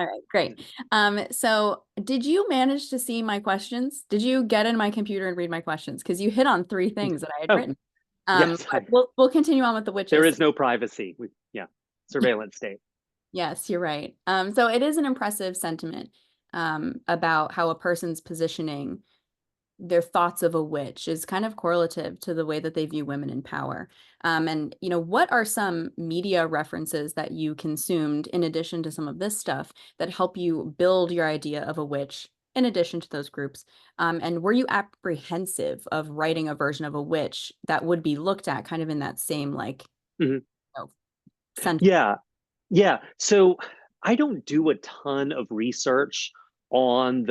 All right, great. So did you manage to see my questions? Did you get in my computer and read my questions? Because you hit on three things that I had Oh, written. yes. But we'll continue on with the There witches. is no privacy. Yeah, surveillance state. Yes, you're right. So it is an impressive sentiment about how a person's positioning their thoughts of a witch is kind of correlative to the way that they view women in power. And, what are some media references that you consumed in addition to some of this stuff that help you build your idea of a witch in addition to those groups? And were you apprehensive of writing a version of a witch that would be looked at kind of in that same, like, Mhm. you know, center? Yeah, yeah. So I don't do a ton of research on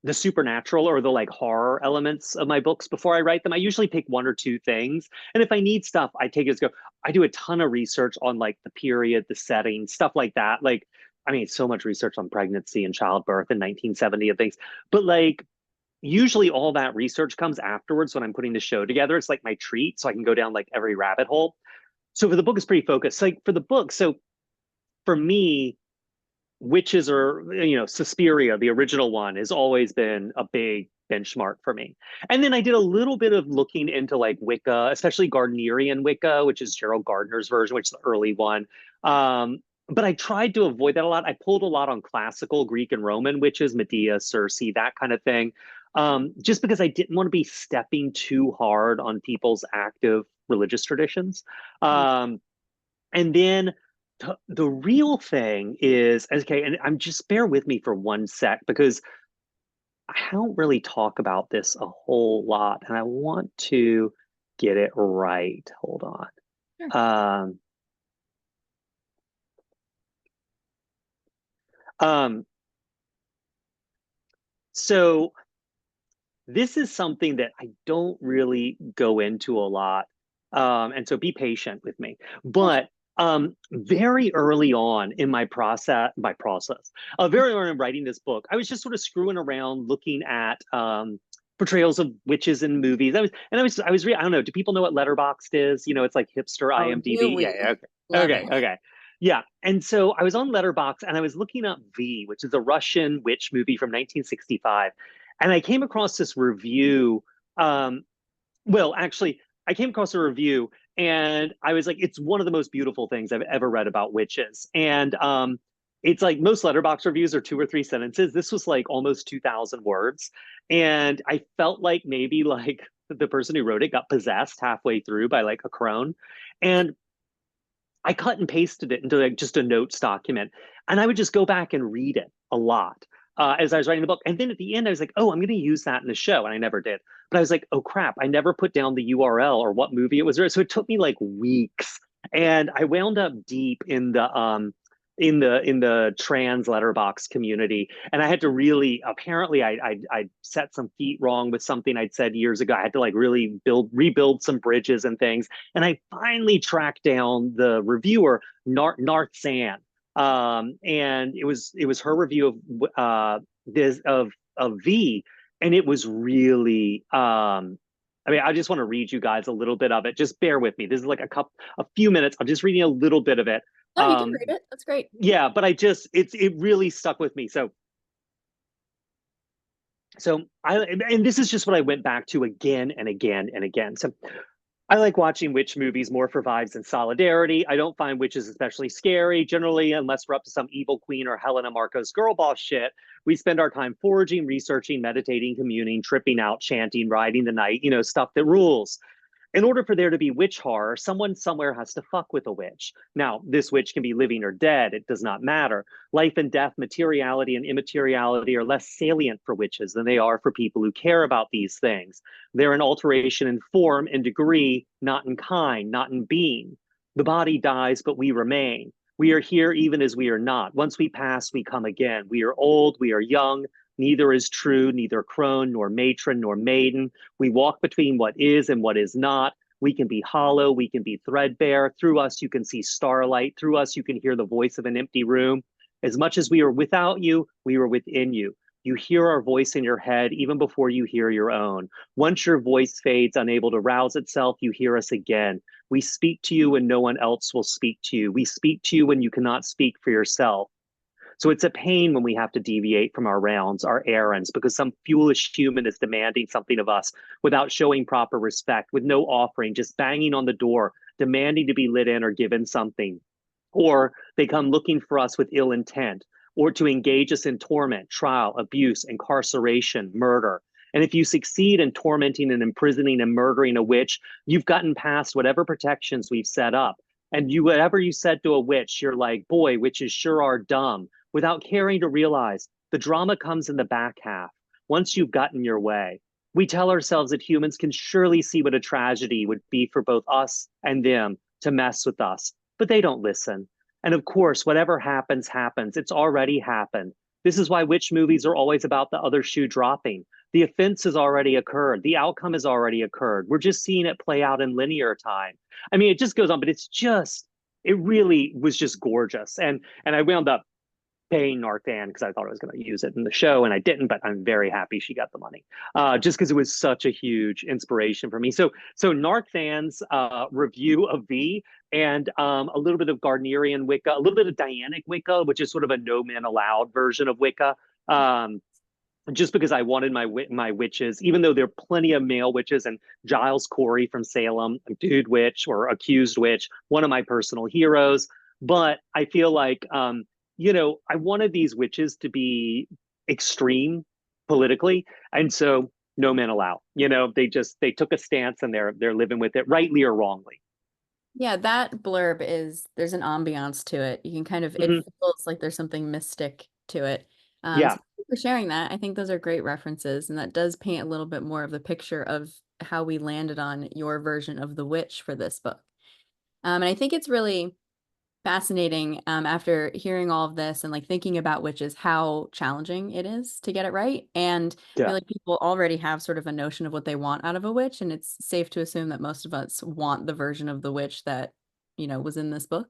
the supernatural or the like horror elements of my books before I write them. I usually pick one or two things. And if I need stuff, I take it as go. I do a ton of research on like the period, the setting, stuff like that. Like, I mean, so much research on pregnancy and childbirth in 1970 and things. But like usually all that research comes afterwards when I'm putting the show together. It's like my treat. So I can go down like every rabbit hole. So for the book, it's pretty focused. Like for the book, so for me, witches are, Suspiria, the original one, has always been a big benchmark for me. And then I did a little bit of looking into like Wicca, especially Gardnerian Wicca, which is Gerald Gardner's version, which is the early one. But I tried to avoid that a lot. I pulled a lot on classical Greek and Roman witches, Medea, Circe, that kind of thing, just because I didn't want to be stepping too hard on people's active religious traditions. Um, and then the real thing is, okay, and I'm just bear with me for one sec because I don't really talk about this a whole lot and I want to get it right. Hold on. Sure. Um, um, so this is something that I don't really go into a lot. And so be patient with me. But very early on in very early in writing this book, I was just sort of screwing around looking at portrayals of witches in movies. I don't know, do people know what Letterboxd is? It's like hipster Oh, do IMDb. Yeah, yeah, we? okay. Love Okay, it. okay. Yeah. And so I was on Letterboxd and I was looking up V, which is a Russian witch movie from 1965. And I came across this review. Um, well, actually, I came across a review and I was like, it's one of the most beautiful things I've ever read about witches. And it's like most letterbox reviews are 2 or 3 sentences. This was like almost 2,000 words. And I felt like maybe like the person who wrote it got possessed halfway through by like a crone. And I cut and pasted it into like just a notes document, and I would just go back and read it a lot as I was writing the book. And then at the end, I was like, "Oh, I'm going to use that in the show," and I never did. But I was like, "Oh crap! I never put down the URL or what movie it was." So it took me like weeks, and I wound up deep in the trans letterbox community, and I had to really apparently I set some feet wrong with something I'd said years ago. I had to like really rebuild some bridges and things, and I finally tracked down the reviewer, Narth San, and it was her review of V, and it was really. I mean, I just want to read you guys a little bit of it. Just bear with me. This is like a few minutes. I'm just reading a little bit of it. No, you can read it. That's great. Yeah, but it really stuck with me. And this is just what I went back to again and again and again. So I like watching witch movies more for vibes and solidarity. I don't find witches especially scary. Generally, unless we're up to some evil queen or Helena Marcos girl boss shit, we spend our time foraging, researching, meditating, communing, tripping out, chanting, riding the night, stuff that rules. In order for there to be witch horror, someone somewhere has to fuck with a witch. Now, this witch can be living or dead, it does not matter. Life and death, materiality and immateriality are less salient for witches than they are for people who care about these things. They're an alteration in form and degree, not in kind, not in being. The body dies, but we remain. We are here even as we are not. Once we pass, we come again. We are old, we are young. Neither is true, neither crone, nor matron, nor maiden. We walk between what is and what is not. We can be hollow, we can be threadbare. Through us, you can see starlight. Through us, you can hear the voice of an empty room. As much as we are without you, we are within you. You hear our voice in your head even before you hear your own. Once your voice fades, unable to rouse itself, you hear us again. We speak to you when no one else will speak to you. We speak to you when you cannot speak for yourself. So it's a pain when we have to deviate from our rounds, our errands, because some foolish human is demanding something of us without showing proper respect, with no offering, just banging on the door, demanding to be let in or given something. Or they come looking for us with ill intent, or to engage us in torment, trial, abuse, incarceration, murder. And if you succeed in tormenting and imprisoning and murdering a witch, you've gotten past whatever protections we've set up. And you, whatever you said to a witch, you're like, boy, witches sure are dumb, without caring to realize the drama comes in the back half. Once you've gotten your way, we tell ourselves that humans can surely see what a tragedy would be for both us and them to mess with us, but they don't listen. And of course, whatever happens, happens. It's already happened. This is why witch movies are always about the other shoe dropping. The offense has already occurred. The outcome has already occurred. We're just seeing it play out in linear time. I mean, it just goes on, but it really was just gorgeous. And I wound up paying Narthan because I thought I was going to use it in the show, and I didn't. But I'm very happy she got the money, just because it was such a huge inspiration for me. So Narthan's review of V, and a little bit of Gardnerian Wicca, a little bit of Dianic Wicca, which is sort of a no man allowed version of Wicca. Just because I wanted my witches, even though there are plenty of male witches, and Giles Corey from Salem, a dude witch or accused witch, one of my personal heroes. But I feel like I wanted these witches to be extreme politically, and so no men allowed. They took a stance, and they're living with it, rightly or wrongly. Yeah, that blurb there's an ambiance to it. You can kind of, it Hmm. feels like there's something mystic to it. So Yeah. thank you for sharing that. I think those are great references, and that does paint a little bit more of the picture of how we landed on your version of the witch for this book. And I think it's really fascinating, after hearing all of this and like thinking about witches, how challenging it is to get it right. And I feel Yeah. like people already have sort of a notion of what they want out of a witch, and it's safe to assume that most of us want the version of the witch that, was in this book.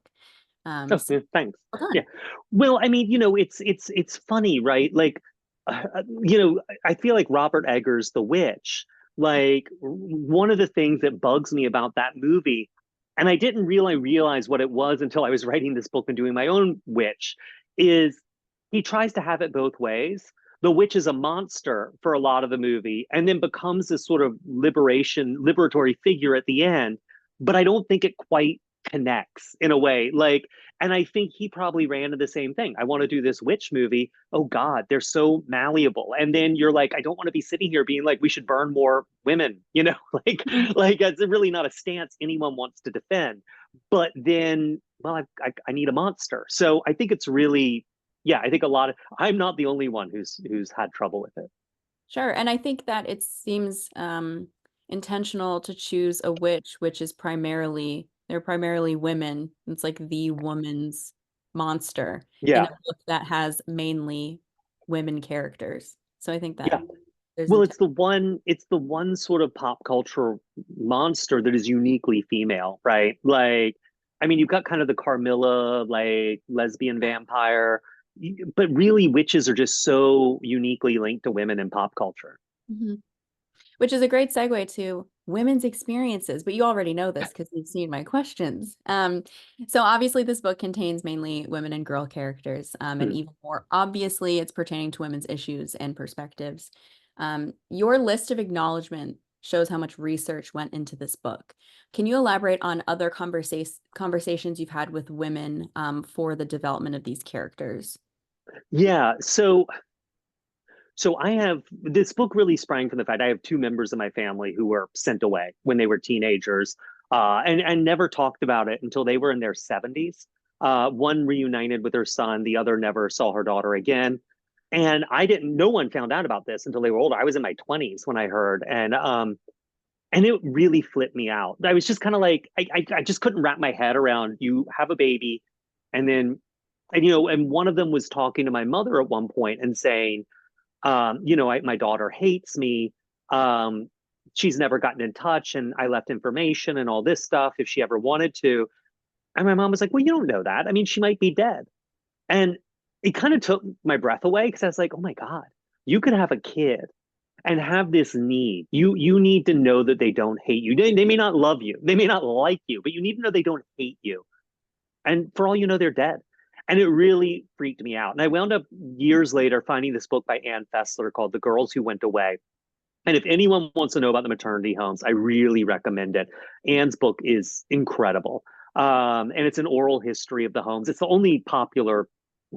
Oh, So yeah, thanks. well Yeah. done. Well, I mean, it's funny, right? Like, I feel like Robert Eggers' The Witch. Like, one of the things that bugs me about that movie, and I didn't really realize what it was until I was writing this book and doing my own witch, is he tries to have it both ways. The witch is a monster for a lot of the movie, and then becomes this sort of liberatory figure at the end. But I don't think it quite connects in a way. Like, and I think he probably ran into the same thing. I want to do this witch movie. Oh God, they're so malleable. And then you're like, I don't want to be sitting here being like, we should burn more women, like it's really not a stance anyone wants to defend. But then, well, I need a monster. So I think it's really, yeah, I think I'm not the only one who's had trouble with it. Sure. And I think that it seems intentional to choose a witch, which is they're primarily women. It's like the woman's monster in Yeah. a book that has mainly women characters. So I think that Yeah. there's Well, intent. it's the one sort of pop culture monster that is uniquely female, right? Like, I mean, you've got kind of the Carmilla, like lesbian vampire, but really witches are just so uniquely linked to women in pop culture. Mhm. Which is a great segue to women's experiences, but you already know this because you've seen my questions. So obviously this book contains mainly women and girl characters, and Hmm. even more obviously it's pertaining to women's issues and perspectives. Your list of acknowledgement shows how much research went into this book. Can you elaborate on other conversations you've had with women, for the development of these characters? Yeah. So I have this book really sprang from the fact I have two members of my family who were sent away when they were teenagers, and never talked about it until they were in their 70s. One reunited with her son, the other never saw her daughter again. And no one found out about this until they were older. I was in my 20s when I heard, and it really flipped me out. I was just kind of like, I just couldn't wrap my head around, you have a baby, and then, and one of them was talking to my mother at one point and saying, my daughter hates me. Um, she's never gotten in touch, and I left information and all this stuff if she ever wanted to. And my mom was like, well, you don't know that. I mean, she might be dead. And it kind of took my breath away because I was like, oh my God, you could have a kid and have this need. You need to know that they don't hate you. They may not love you, they may not like you, but you need to know they don't hate you. And for all you know, they're dead. And it really freaked me out. And I wound up years later finding this book by Ann Fessler called The Girls Who Went Away. And if anyone wants to know about the maternity homes, I really recommend it. Anne's book is incredible. And it's an oral history of the homes. It's the only popular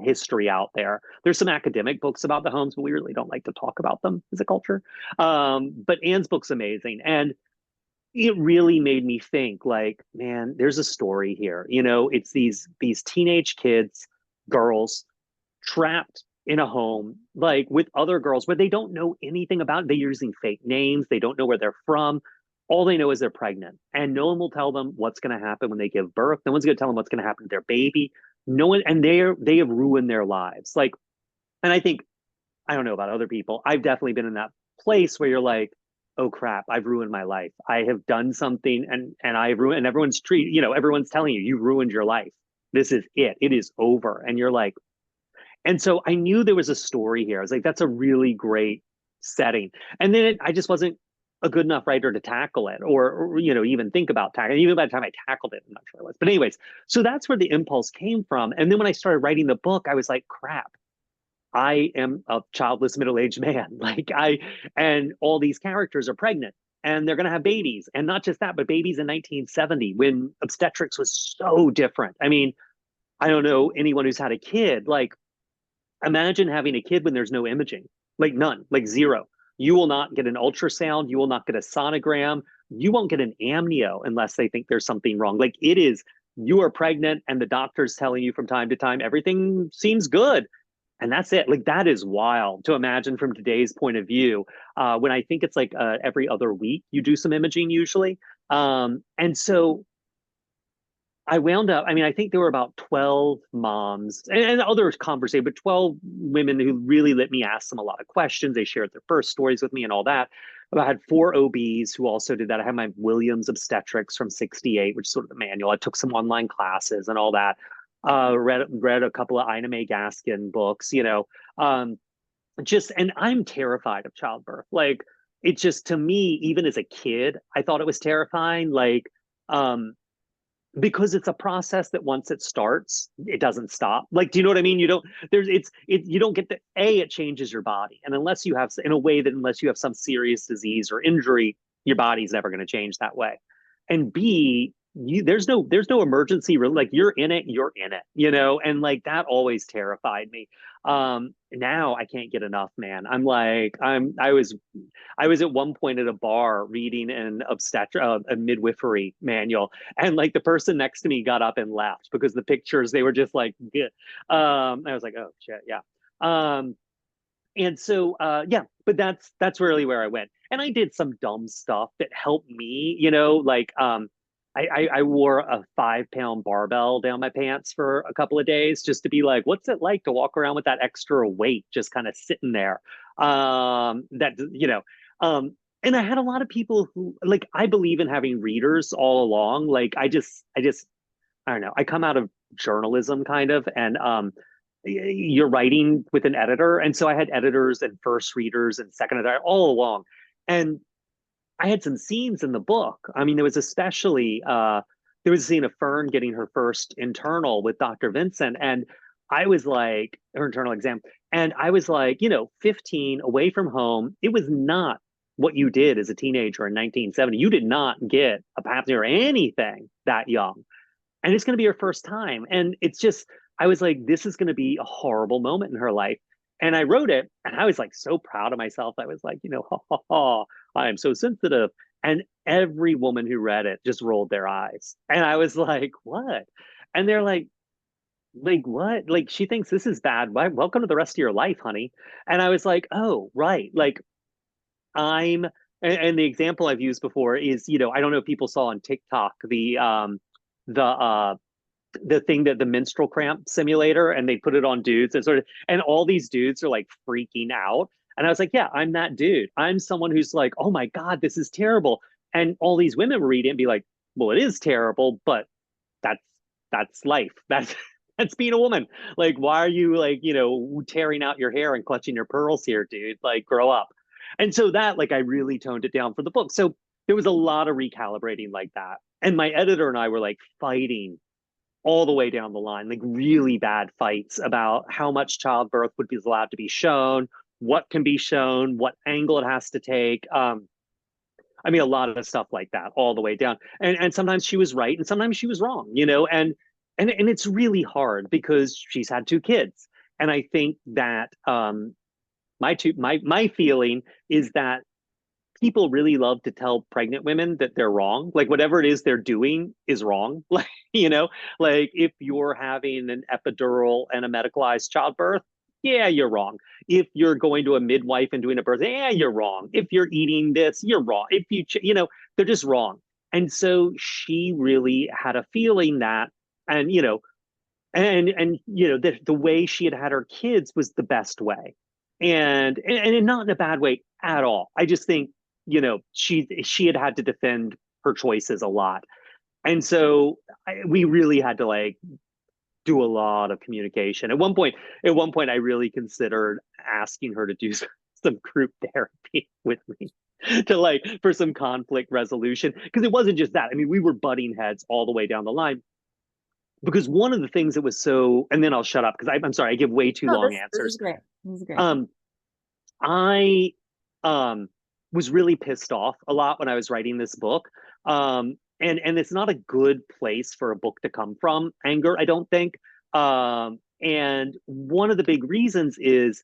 history out there. There's some academic books about the homes, but we really don't like to talk about them as a culture. But Anne's book's amazing. And it really made me think like, man, there's a story here. It's these teenage kids, girls trapped in a home like with other girls where they don't know anything about it. They're using fake names. They don't know where they're from. All they know is they're pregnant, and no one will tell them what's going to happen when they give birth. No one's going to tell them what's going to happen to their baby. No one, and they have ruined their lives. Like, and I think, I don't know about other people. I've definitely been in that place where you're like, oh crap, I've ruined my life. I have done something, and I've ruined, and everyone's telling you, you've ruined your life. This is it. It is over. And you're like, and so I knew there was a story here. I was like, that's a really great setting. And then I just wasn't a good enough writer to tackle it, or even think about tackling. Even by the time I tackled it, I'm not sure I was. But anyways, so that's where the impulse came from. And then when I started writing the book, I was like, crap, I am a childless middle-aged man. And all these characters are pregnant and they're going to have babies. And not just that, but babies in 1970 when obstetrics was so different. I mean, I don't know anyone who's had a kid. Like, imagine having a kid when there's no imaging, like none, like zero. You will not get an ultrasound. You will not get a sonogram. You won't get an amnio unless they think there's something wrong. Like, it is, you are pregnant and the doctor's telling you from time to time, everything seems good. And that's it. Like, that is wild to imagine from today's point of view. When I think it's like every other week you do some imaging usually. And so I wound up, I mean, I think there were about 12 moms and other conversations, but 12 women who really let me ask them a lot of questions. They shared their first stories with me and all that. I had 4 OBs who also did that. I had my Williams obstetrics from 68, which is sort of the manual. I took some online classes and all that. Read a couple of Ina May Gaskin books, and I'm terrified of childbirth. Like, it just, to me, even as a kid, I thought it was terrifying. Like, because it's a process that once it starts, it doesn't stop. Like, do you know what I mean? You don't, you don't get it changes your body. And unless you have, in a way that unless you have some serious disease or injury, your body's never going to change that way. And B, there's no emergency room. Like, you're in it, and like that always terrified me. Now I can't get enough, man. I was at one point at a bar reading an a midwifery manual, and like the person next to me got up and left because the pictures, they were just like, good. I was like, oh shit, yeah. And so yeah, but that's really where I went. And I did some dumb stuff that helped me, like I wore a 5-pound barbell down my pants for a couple of days just to be like, what's it like to walk around with that extra weight just kind of sitting there? And I had a lot of people who, like, I believe in having readers all along. Like, I don't know. I come out of journalism kind of, and you're writing with an editor. And so I had editors and first readers and second editor all along. And I had some scenes in the book. I mean, there was especially there was a scene of Fern getting her first internal with Dr. Vincent, and I was like, her internal exam, and I was like, 15, away from home. It was not what you did as a teenager in 1970. You did not get a pap smear or anything that young, and it's going to be her first time, and it's just, I was like, this is going to be a horrible moment in her life. And I wrote it, and I was like so proud of myself. I was like, ha ha ha, I am so sensitive. And every woman who read it just rolled their eyes. And I was like, what? And they're like what? Like, she thinks this is bad. Why? Welcome to the rest of your life, honey. And I was like, oh, right. Like, I'm, and the example I've used before is, I don't know if people saw on TikTok the the thing, that the menstrual cramp simulator, and they put it on dudes, and all these dudes are like freaking out. And I was like, yeah, I'm that dude. I'm someone who's like, oh my God, this is terrible. And all these women read it and be like, well, it is terrible, but that's that's life. That's being a woman. Like, why are you, like, tearing out your hair and clutching your pearls here, dude? Like, grow up. And so that, like, I really toned it down for the book. So there was a lot of recalibrating like that. And my editor and I were like fighting all the way down the line, like really bad fights about how much childbirth would be allowed to be shown, what can be shown, what angle it has to take. I mean, a lot of stuff like that all the way down. And sometimes she was right and sometimes she was wrong, you know, and it's really hard because she's had two kids. And I think that my feeling is that people really love to tell pregnant women that they're wrong. Like whatever it is they're doing is wrong. Like, you know, like if you're having an epidural and a medicalized childbirth, yeah, you're wrong. If you're going to a midwife and doing a birth, yeah, you're wrong. If you're eating this, you're wrong. If you know, they're just wrong. And so she really had a feeling that, and you know, and you know, the way she had her kids was the best way, and not in a bad way at all. I just think, you know, she had to defend her choices a lot, and so we really had to like do a lot of communication. At one point, I really considered asking her to do some group therapy with me to like for some conflict resolution, because it wasn't just that. I mean, we were butting heads all the way down the line. Because one of the things that was so, and then I'll shut up because I'm sorry, I give way too No, long this is answers. great. This is great. Um, I was really pissed off a lot when I was writing this book. And it's not a good place for a book to come from, anger, I don't think. And one of the big reasons is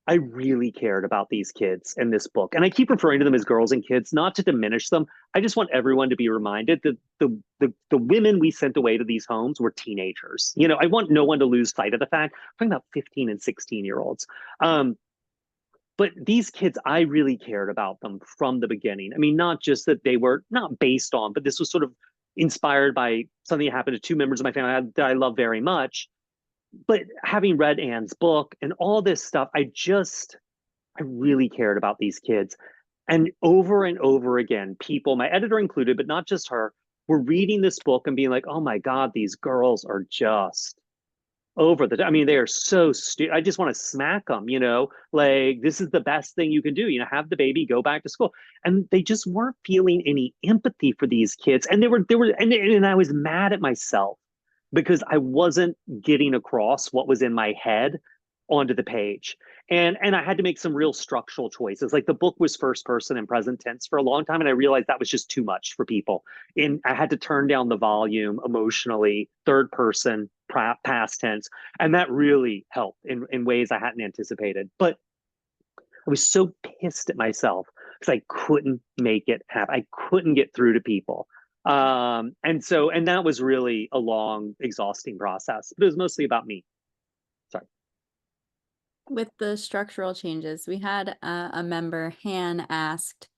I really cared about these kids in this book. And I keep referring to them as girls and kids, not to diminish them. I just want everyone to be reminded that the women we sent away to these homes were teenagers. You know, I want no one to lose sight of the fact. I'm talking about 15 and 16-year-olds. But these kids, I really cared about them from the beginning. I mean, not just that they were not based on, but this was sort of inspired by something that happened to two members of my family that I love very much. But having read Anne's book and all this stuff, I really cared about these kids. And over again, people, my editor included, but not just her, were reading this book and being like, oh my God, these girls are just I mean, they are so stupid. I just want to smack them, you know, like this is the best thing you can do, you know, have the baby, go back to school. And they just weren't feeling any empathy for these kids. And and I was mad at myself because I wasn't getting across what was in my head onto the page. And I had to make some real structural choices. Like the book was first person and present tense for a long time, and I realized that was just too much for people. And I had to turn down the volume emotionally, third person, past tense, and that really helped in ways I hadn't anticipated. But I was so pissed at myself because I couldn't make it happen. I couldn't get through to people. And that was really a long, exhausting process. But it was mostly about me. Sorry. With the structural changes, we had a member, Han, asked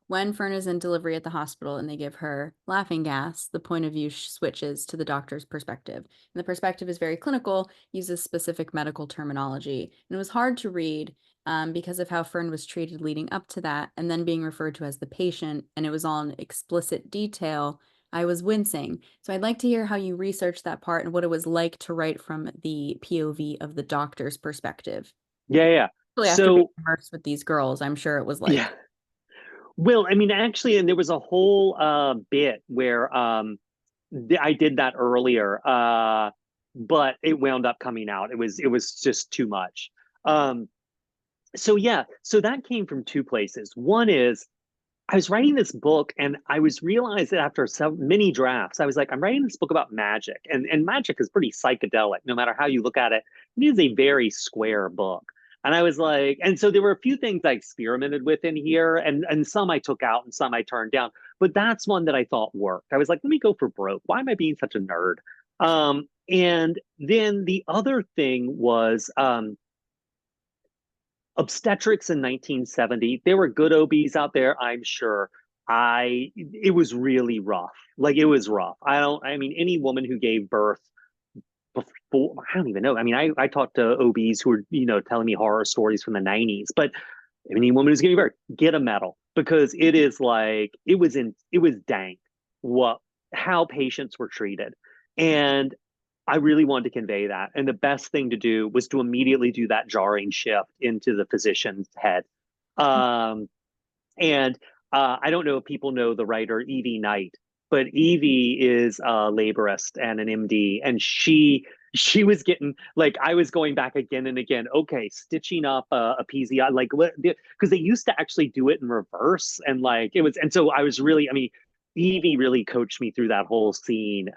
when Fern is in delivery at the hospital and they give her laughing gas, the point of view switches to the doctor's perspective. And the perspective is very clinical, uses specific medical terminology. And it was hard to read because of how Fern was treated leading up to that and then being referred to as the patient. And it was all in explicit detail. I was wincing. So I'd like to hear how you researched that part and what it was like to write from the POV of the doctor's perspective. Yeah, yeah. Really, after being So immersed with these girls, I'm sure it was yeah. like. Well, I mean, actually, and there was a whole bit where I did that earlier, but it wound up coming out. It was just too much. Um, so yeah, so that came from two places. One is I was writing this book and I was realized that after many drafts, I was like, I'm writing this book about magic, and magic is pretty psychedelic, no matter how you look at it. It is a very square book. And I was like, and so there were a few things I experimented with in here, and some I took out and some I turned down. But that's one that I thought worked. I was like, let me go for broke. Why am I being such a nerd? And then the other thing was obstetrics in 1970. There were good OBs out there, I'm sure. It was really rough. Like it was rough. I mean, any woman who gave birth before, I don't even know. I mean, I talked to OBs who were, you know, telling me horror stories from the 90s, but any woman who's giving birth, get a medal because it is like, it was dank what, how patients were treated. And I really wanted to convey that. And the best thing to do was to immediately do that jarring shift into the physician's head. And I don't know if people know the writer Evie Knight. but Evie is a laborist and an MD, and she was getting like I was going back again and again. Okay, stitching up a PZI, like because they used to actually do it in reverse, and like it was, and so I was really, I mean, Evie really coached me through that whole scene,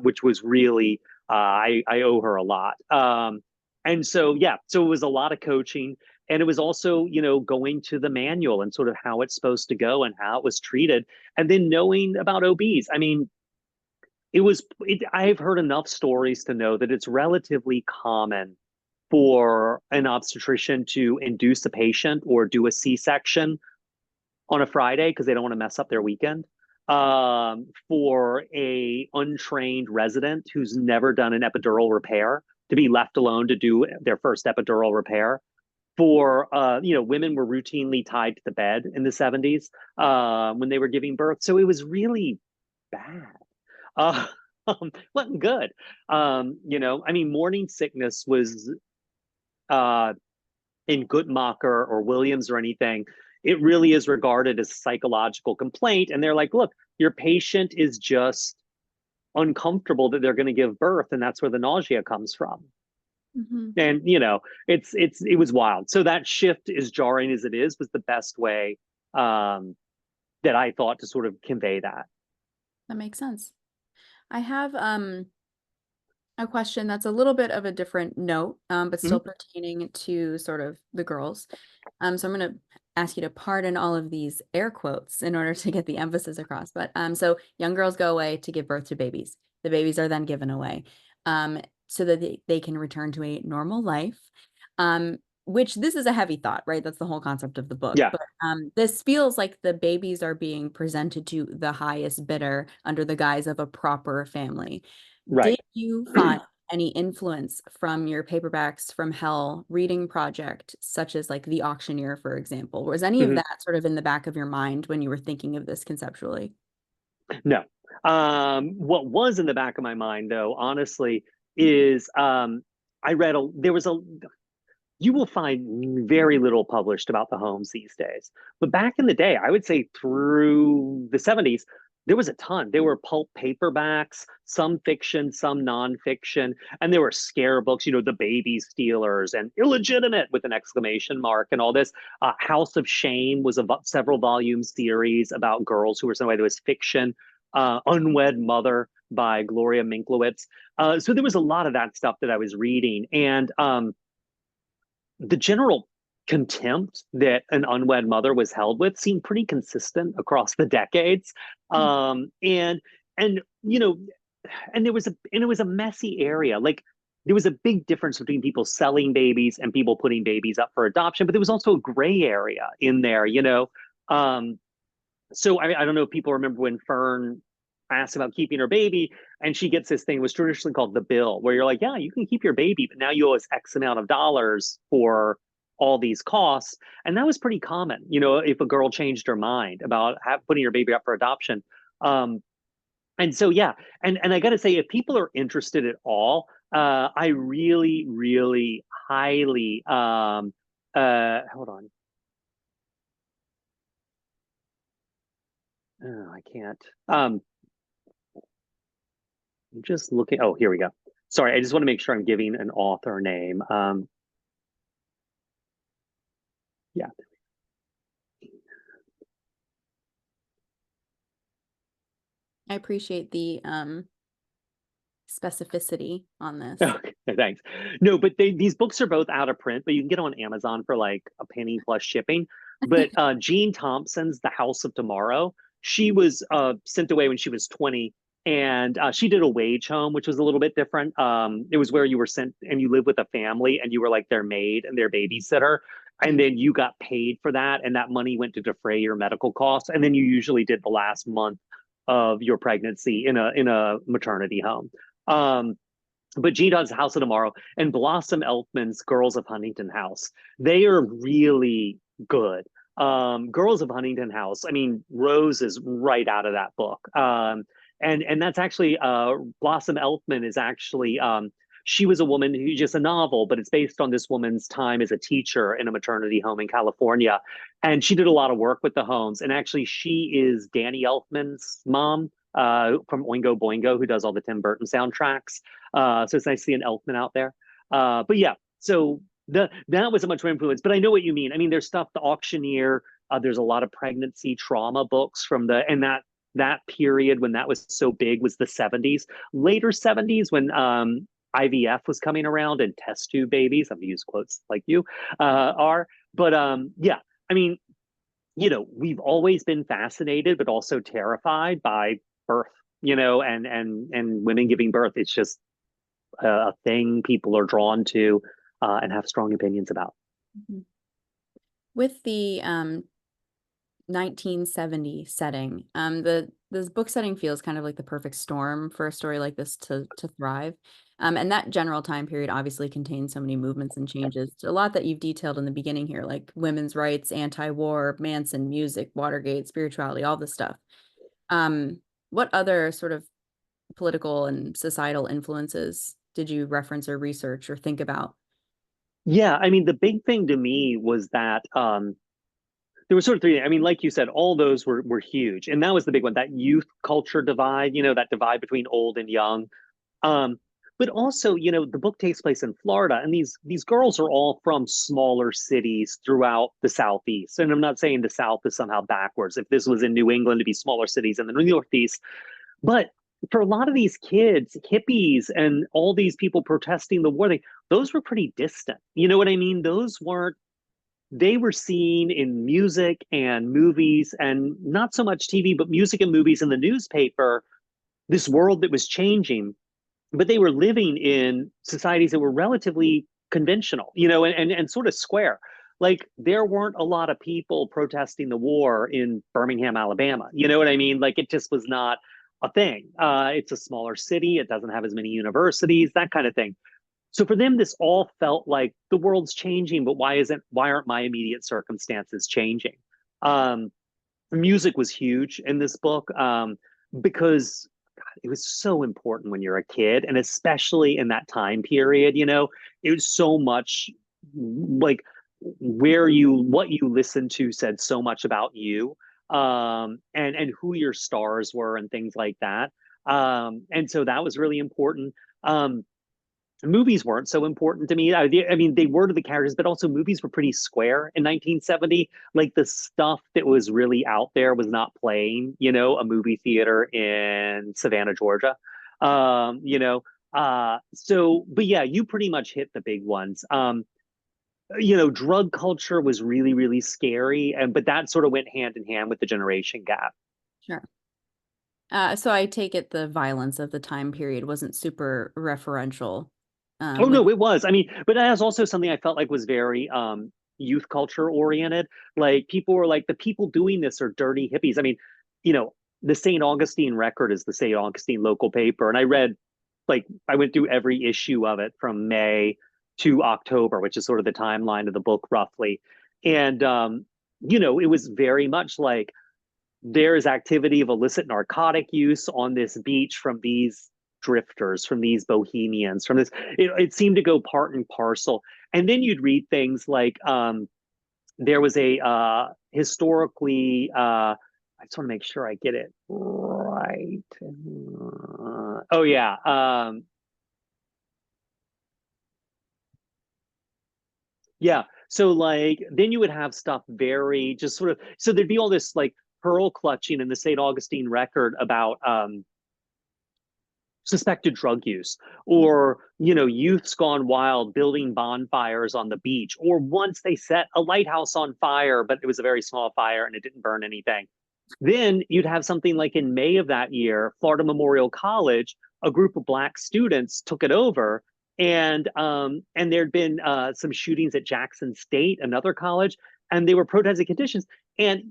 which was really I owe her a lot. And so yeah, so it was a lot of coaching, and it was also going to the manual and sort of how it's supposed to go and how it was treated, and then knowing about OBs. I mean, I've heard enough stories to know that it's relatively common for an obstetrician to induce a patient or do a C-section on a Friday because they don't want to mess up their weekend. For a untrained resident who's never done an epidural repair to be left alone to do their first epidural repair. For women were routinely tied to the bed in the 70s when they were giving birth. So it was really bad. Uh, wasn't good. I mean, morning sickness was uh, in Guttmacher or Williams or anything. It really is regarded as a psychological complaint. And they're like, look, your patient is just uncomfortable that they're going to give birth. And that's where the nausea comes from. Mm-hmm. And, it was wild. So that shift, as jarring as it is, was the best way that I thought to sort of convey that. That makes sense. I have a question that's a little bit of a different note, but Mhm. still pertaining to sort of the girls. So I'm going to ask you to pardon all of these air quotes in order to get the emphasis across. But so young girls go away to give birth to babies. The babies are then given away so that they can return to a normal life. Which this is a heavy thought, right? That's the whole concept of the book. Yeah, But this feels like the babies are being presented to the highest bidder under the guise of a proper family. right. Did you find any influence from your paperbacks from Hell reading project, such as like The Auctioneer, for example? Was any of Mhm. that sort of in the back of your mind when you were thinking of this conceptually? No. What was in the back of my mind, though, honestly, is I read there was a you will find very little published about the Holmes these days. But back in the day, I would say through the 70s, there was a ton. There were pulp paperbacks, some fiction, some nonfiction, and there were scare books, The Baby Stealers and Illegitimate with an exclamation mark and all this. House of Shame was a several volume series about girls who were some way. There was fiction, Unwed Mother by Gloria Minklowitz. So there was a lot of that stuff that I was reading. And the general contempt that an unwed mother was held with seemed pretty consistent across the decades. And and you know, and it was a messy area. Like there was a big difference between people selling babies and people putting babies up for adoption, but there was also a gray area in there. Um, so I don't know if people remember when Fern asked about keeping her baby, and she gets this thing was traditionally called the bill, where you're like, yeah, you can keep your baby, but now you owe us X amount of dollars for all these costs. And that was pretty common, if a girl changed her mind about putting her baby up for adoption. Um, and so, yeah, and I got to say, if people are interested at all, I really, really highly, hold on. Oh, I can't. I'm just looking. Oh, here we go. Sorry, I just want to make sure I'm giving an author name. Yeah. I appreciate the specificity on this. Okay, thanks. No, but these books are both out of print, but you can get on Amazon for like a penny plus shipping. But Jean Thompson's The House of Tomorrow, she was sent away when she was 20, and she did a wage home, which was a little bit different. It was where you were sent and you lived with a family and you were like their maid and their babysitter. And then you got paid for that, and that money went to defray your medical costs. And then you usually did the last month of your pregnancy in a maternity home. But G Dog's House of Tomorrow and Blossom Elfman's Girls of Huntington House, they are really good. Girls of Huntington House, I mean, Rose is right out of that book. And that's actually Blossom Elfman is actually she was a woman who just a novel, but it's based on this woman's time as a teacher in a maternity home in California. And she did a lot of work with the homes. And actually, she is Danny Elfman's mom. from Oingo Boingo, who does all the Tim Burton soundtracks. So it's nice to see an Elfman out there. But yeah, so that was a much more influence. But I know what you mean. I mean, there's stuff, The Auctioneer. There's a lot of pregnancy trauma books from that period when that was so big was the 70s, later 70s when IVF was coming around and test tube babies. I'm gonna use quotes like you are, but yeah, I mean, we've always been fascinated, but also terrified by birth, and women giving birth. It's just a thing people are drawn to and have strong opinions about. Mhm. With the 1970 setting, this book setting feels kind of like the perfect storm for a story like this to thrive. And that general time period obviously contains so many movements and changes. A lot that you've detailed in the beginning here, like women's rights, anti-war, Manson, music, Watergate, spirituality, all this stuff. What other sort of political and societal influences did you reference or research or think about? Yeah, I mean, the big thing to me was that there were sort of three. I mean, like you said, all those were huge, and that was the big one. That youth culture divide, that divide between old and young. Um, but also, the book takes place in Florida, and these girls are all from smaller cities throughout the Southeast. And I'm not saying the South is somehow backwards. If this was in New England, to be smaller cities in the Northeast, but for a lot of these kids, hippies, and all these people protesting the war, those were pretty distant. You know what I mean? Those weren't. They were seen in music and movies, and not so much TV, but music and movies in the newspaper. This world that was changing, but they were living in societies that were relatively conventional, and sort of square. Like there weren't a lot of people protesting the war in Birmingham, Alabama. You know what I mean? Like it just was not a thing. It's a smaller city. It doesn't have as many universities, that kind of thing. So for them, this all felt like the world's changing, but why aren't my immediate circumstances changing? Um, Music was huge in this book because it was so important when you're a kid, and especially in that time period. It was so much like what you listened to said so much about you, and who your stars were and things like that. And so that was really important. Movies weren't so important to me. I mean, they were to the characters, but also movies were pretty square in 1970. Like the stuff that was really out there was not playing, a movie theater in Savannah, Georgia. But yeah, you pretty much hit the big ones. Drug culture was really, really scary, but that sort of went hand in hand with the generation gap. Sure. So I take it the violence of the time period wasn't super referential. Oh Like, no, it was. I mean, but that was also something I felt like was very youth culture oriented. Like people were like, the people doing this are dirty hippies. I mean, the St. Augustine Record is the St. Augustine local paper, and I went through every issue of it from May to October, which is sort of the timeline of the book roughly. And it was very much like there is activity of illicit narcotic use on this beach from these drifters, from these bohemians, from this. It seemed to go part and parcel. And then you'd read things like there was a historically. I just want to make sure I get it right. Oh yeah. Yeah. So like then you would have stuff very just sort of so there'd be all this like pearl clutching in the St. Augustine record about suspected drug use or youths gone wild building bonfires on the beach or once they set a lighthouse on fire but it was a very small fire and it didn't burn anything. Then you'd have something like in May of that year, Florida Memorial College, a group of Black students took it over, and there'd been some shootings at Jackson State, another college, and they were protesting conditions. And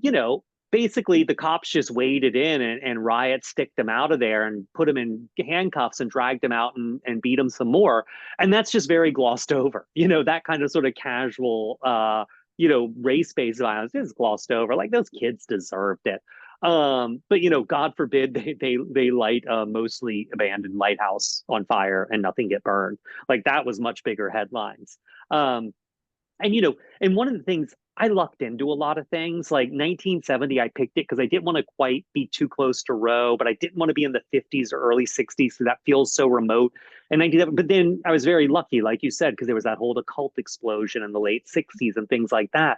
basically the cops just waded in and riot sticked them out of there and put them in handcuffs and dragged them out and beat them some more. And that's just very glossed over. That kind of sort of casual race-based violence is glossed over. Like those kids deserved it. But God forbid they light a mostly abandoned lighthouse on fire and nothing get burned. Like that was much bigger headlines. Um, And and one of the things, I lucked into a lot of things. Like 1970, I picked it because I didn't want to quite be too close to Roe, but I didn't want to be in the 50s or early 60s, so that feels so remote. And 1970, but then I was very lucky, like you said, because there was that whole occult explosion in the late 60s and things like that.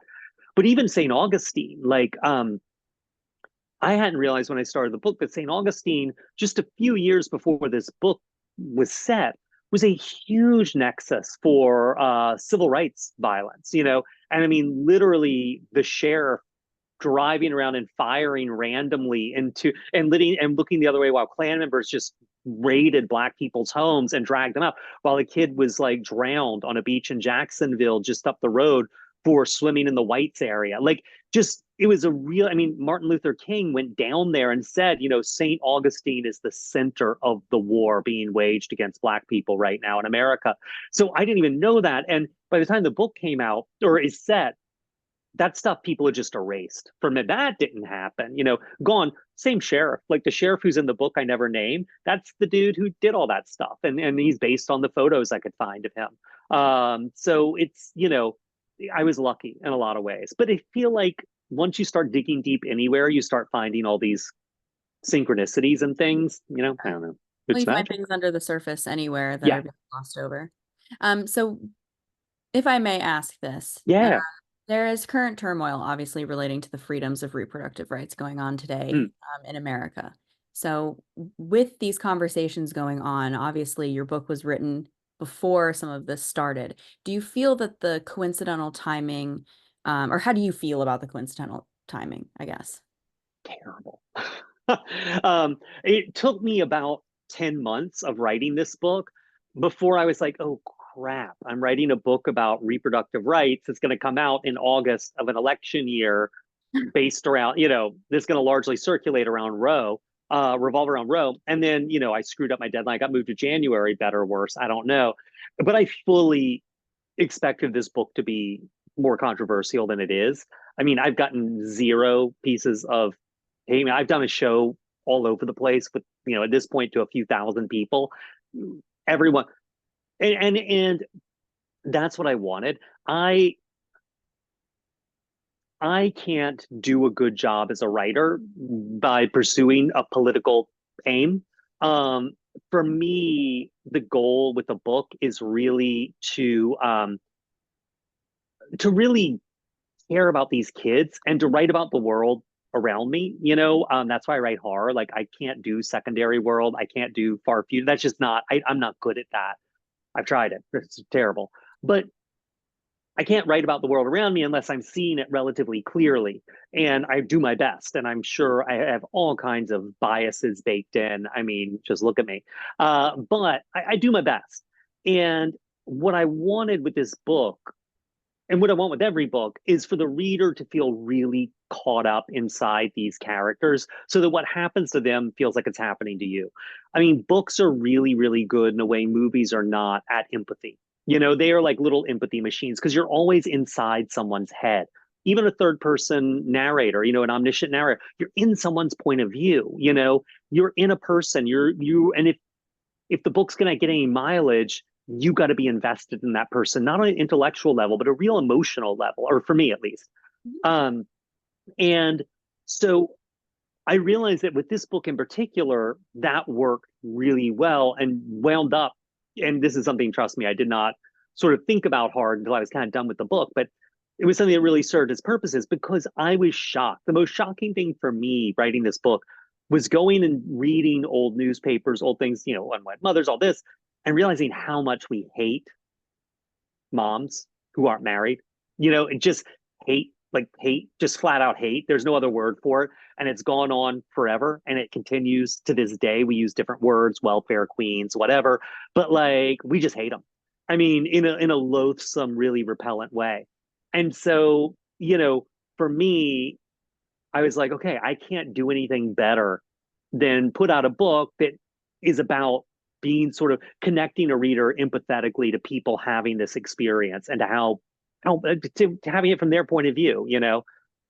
But even St. Augustine, like I hadn't realized when I started the book that St. Augustine, just a few years before this book was set, was a huge nexus for civil rights violence, And I mean, literally, the sheriff driving around and firing randomly into and looking the other way while Klan members just raided Black people's homes and dragged them out, while a kid was like drowned on a beach in Jacksonville just up the road for swimming in the whites area. Like, just it was a real, I mean, Martin Luther King went down there and said, St. Augustine is the center of the war being waged against Black people right now in America. So I didn't even know that. And by the time the book came out or is set, that stuff people had just erased from it. That didn't happen, gone. Same sheriff, like the sheriff who's in the book I never named, that's the dude who did all that stuff. And he's based on the photos I could find of him. So it's, I was lucky in a lot of ways. But I feel like once you start digging deep anywhere, you start finding all these synchronicities and things, I don't know. Well, It's you find magic. things under the surface anywhere that Yeah. are being glossed over. So if I may ask this, Yeah. there is current turmoil, obviously, relating to the freedoms of reproductive rights going on today Mm. in America. So, with these conversations going on, obviously, your book was written before some of this started. Do you feel that the coincidental timing, or how do you feel about the coincidental timing, I guess? Terrible. It took me about 10 months of writing this book before I was like, oh crap, I'm writing a book about reproductive rights. It's going to come out in August of an election year based around, this is going to largely circulate around Roe, revolve around Roe. And then, I screwed up my deadline. I got moved to January, better or worse. I don't know. But I fully expected this book to be more controversial than it is. I mean, I've gotten zero pieces of hate. I mean, I've done a show all over the place with, at this point to a few thousand people. Everyone, and that's what I wanted. I can't do a good job as a writer by pursuing a political aim. Um, for me, the goal with the book is really to really care about these kids and to write about the world around me. That's why I write horror. Like, I can't do secondary world. I can't do far future. That's just not. I'm not good at that. I've tried it. It's terrible. But I can't write about the world around me unless I'm seeing it relatively clearly. And I do my best. And I'm sure I have all kinds of biases baked in. I mean, just look at me. But I do my best. And what I wanted with this book, and what I want with every book, is for the reader to feel really caught up inside these characters so that what happens to them feels like it's happening to you. I mean, books are really, really good in a way movies are not at empathy. They are like little empathy machines because you're always inside someone's head. Even a third person narrator, an omniscient narrator, you're in someone's point of view. You're in a person. And if the book's going to get any mileage, you got to be invested in that person, not on an intellectual level, but a real emotional level, or for me at least. Um, and so I realized that with this book in particular, that worked really well and wound up. And this is something, trust me, I did not sort of think about hard until I was kind of done with the book, but it was something that really served its purposes because I was shocked. The most shocking thing for me writing this book was going and reading old newspapers, old things, unwed mothers, all this, and realizing how much we hate moms who aren't married. Just hate, like hate, just flat out hate. There's no other word for it. And it's gone on forever. And it continues to this day. We use different words, welfare queens, whatever. But like, we just hate them. I mean, in a loathsome, really repellent way. And so, for me, I was like, okay, I can't do anything better than put out a book that is about being sort of connecting a reader empathetically to people having this experience and to how to having it from their point of view,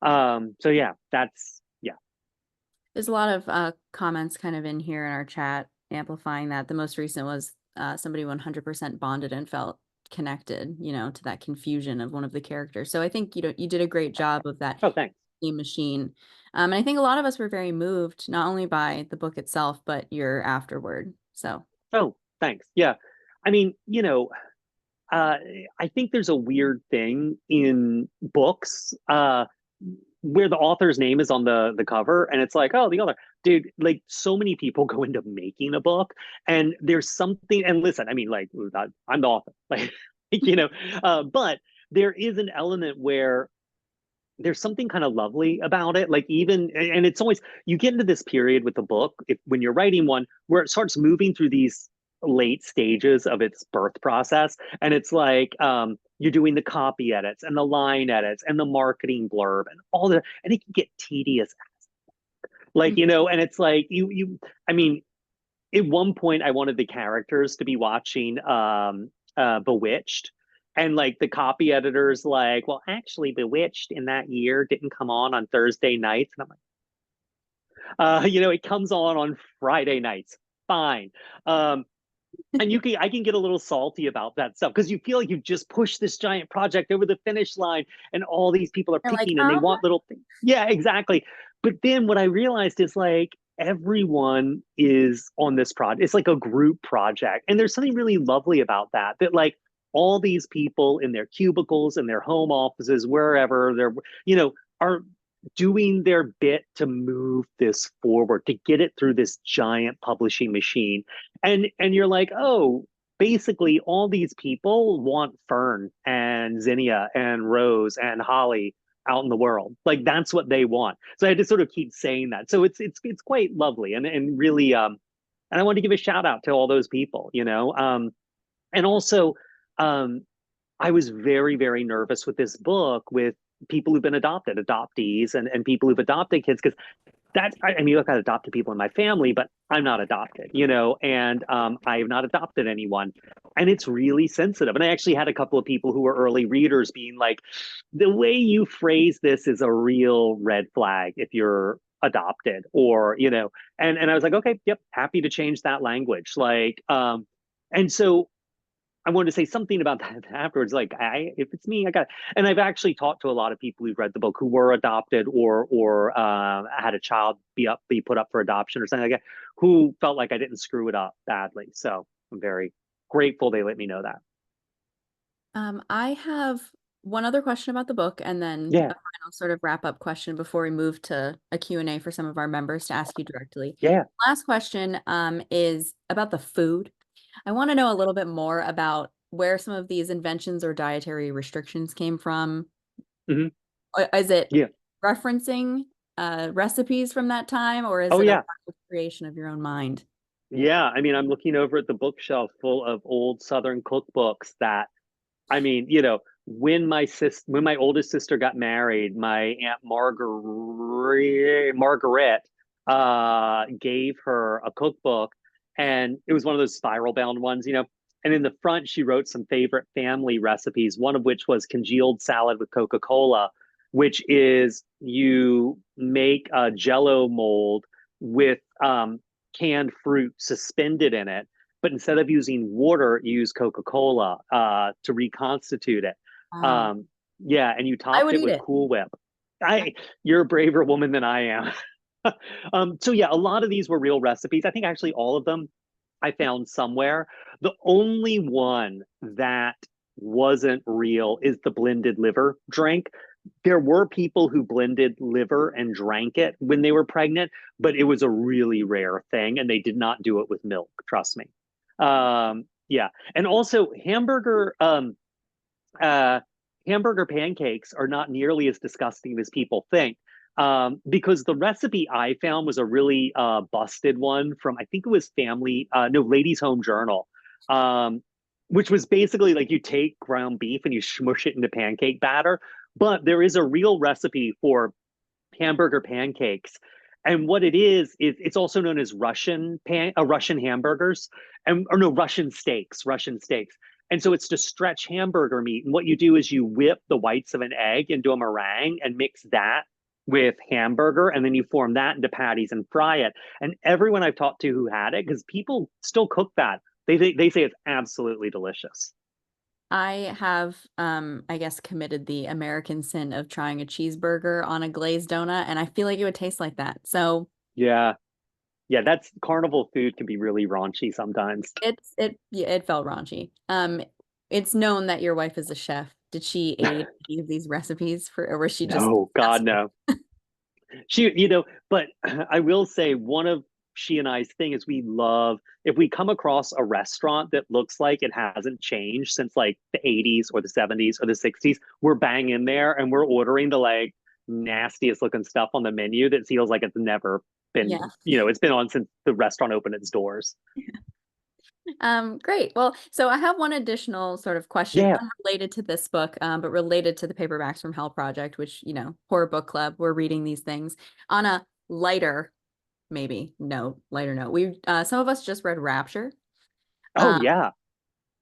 so yeah, that's yeah. There's a lot of comments kind of in here in our chat amplifying that. The most recent was somebody 100% bonded and felt connected, to that confusion of one of the characters. So I think you did a great job of that Oh, thanks. machine. And I think a lot of us were very moved, not only by the book itself, but your afterward. So Oh, thanks. Yeah. I mean, uh, I think there's a weird thing in books where the author's name is on the cover, and it's like, oh, the author, dude. Like, so many people go into making a book, and there's something. And listen, I mean, like, I'm the author, like, but there is an element where there's something kind of lovely about it. Like, even, and it's always, you get into this period with the book when you're writing one where it starts moving through these late stages of its birth process, and it's like you're doing the copy edits and the line edits and the marketing blurb and all that, and it can get tedious, like, and it's like I mean, at one point I wanted the characters to be watching Bewitched, and like the copy editors like, well, actually Bewitched in that year didn't come on Thursday nights, and I'm like, it comes on Friday nights, fine. And I can get a little salty about that stuff because you feel like you've just pushed this giant project over the finish line, and all these people are you're like, picking and they want little things. Yeah, exactly. But then what I realized is like everyone is on this project. It's like a group project. And there's something really lovely about that, that like all these people in their cubicles, in their home offices, wherever they're, are doing their bit to move this forward, to get it through this giant publishing machine. And you're like, oh, basically all these people want Fern and Zinnia and Rose and Holly out in the world. Like, that's what they want. So I had to sort of keep saying that. So it's quite lovely, and really and I want to give a shout out to all those people, and also I was very, very nervous with this book with people who've been adopted, adoptees, and people who've adopted kids, because I mean, look, I've adopted people in my family, but I'm not adopted, and I have not adopted anyone. And it's really sensitive. And I actually had a couple of people who were early readers being like, the way you phrase this is a real red flag if you're adopted, or, and I was like, okay, yep, happy to change that language. Like, and so I wanted to say something about that afterwards. Like, if it's me, I got. And I've actually talked to a lot of people who've read the book who were adopted, or had a child be put up for adoption or something like that, who felt like I didn't screw it up badly. So I'm very grateful they let me know that. I have one other question about the book, and then Yeah, a final sort of wrap up question before we move to a Q&A for some of our members to ask you directly. yeah. Last question is about the food. I want to know a little bit more about where some of these inventions or dietary restrictions came from. Hmm. Is it Yeah. referencing recipes from that time, or is Oh, it a yeah. creation of your own mind? Yeah. I mean, I'm looking over at the bookshelf full of old Southern cookbooks that, I mean, when my oldest sister got married, my Aunt Margaret gave her a cookbook, and it was one of those spiral bound ones, And in the front, she wrote some favorite family recipes, one of which was congealed salad with Coca-Cola, which is you make a Jello mold with canned fruit suspended in it, but instead of using water, you use Coca-Cola to reconstitute it. Wow. Um, yeah, and you I topped would it eat with it. Cool Whip. You're a braver woman than I am. So yeah, a lot of these were real recipes. I think actually all of them I found somewhere. The only one that wasn't real is the blended liver drink. There were people who blended liver and drank it when they were pregnant, but it was a really rare thing, and they did not do it with milk. Trust me. Yeah, and also uh, hamburger pancakes are not nearly as disgusting as people think. Because the recipe I found was a really busted one from, I think it was no, Ladies Home Journal, um, which was basically like you take ground beef and you smush it into pancake batter. But there is a real recipe for hamburger pancakes. And what it is it's also known as Russian hamburgers, and or no, Russian steaks. And so it's to stretch hamburger meat. And what you do is you whip the whites of an egg into a meringue and mix that with hamburger, and then you form that into patties and fry it. And everyone I've talked to who had it, because people still cook that, they say it's absolutely delicious. I have, I guess, committed the American sin of trying a cheeseburger on a glazed donut, and I feel like it would taste like that. So Yeah. Yeah, that's carnival food can be really raunchy sometimes. yeah, it felt raunchy. It's known that your wife is a chef. Did she aid any of these recipes for, or was she just No, God, passive? no. But I will say one of she and I's thing is we love if we come across a restaurant that looks like it hasn't changed since like the 80s or the 70s or the 60s, we're bang in there and we're ordering the like nastiest looking stuff on the menu that feels like it's never Yeah. been, it's been on since the restaurant opened its doors. Great. Well, so I have one additional sort of question Yeah. unrelated to this book, but related to the Paperbacks from Hell project, which, horror book club, we're reading these things on a lighter, maybe no, lighter note. Some of us just read Rapture. Oh, Um, yeah.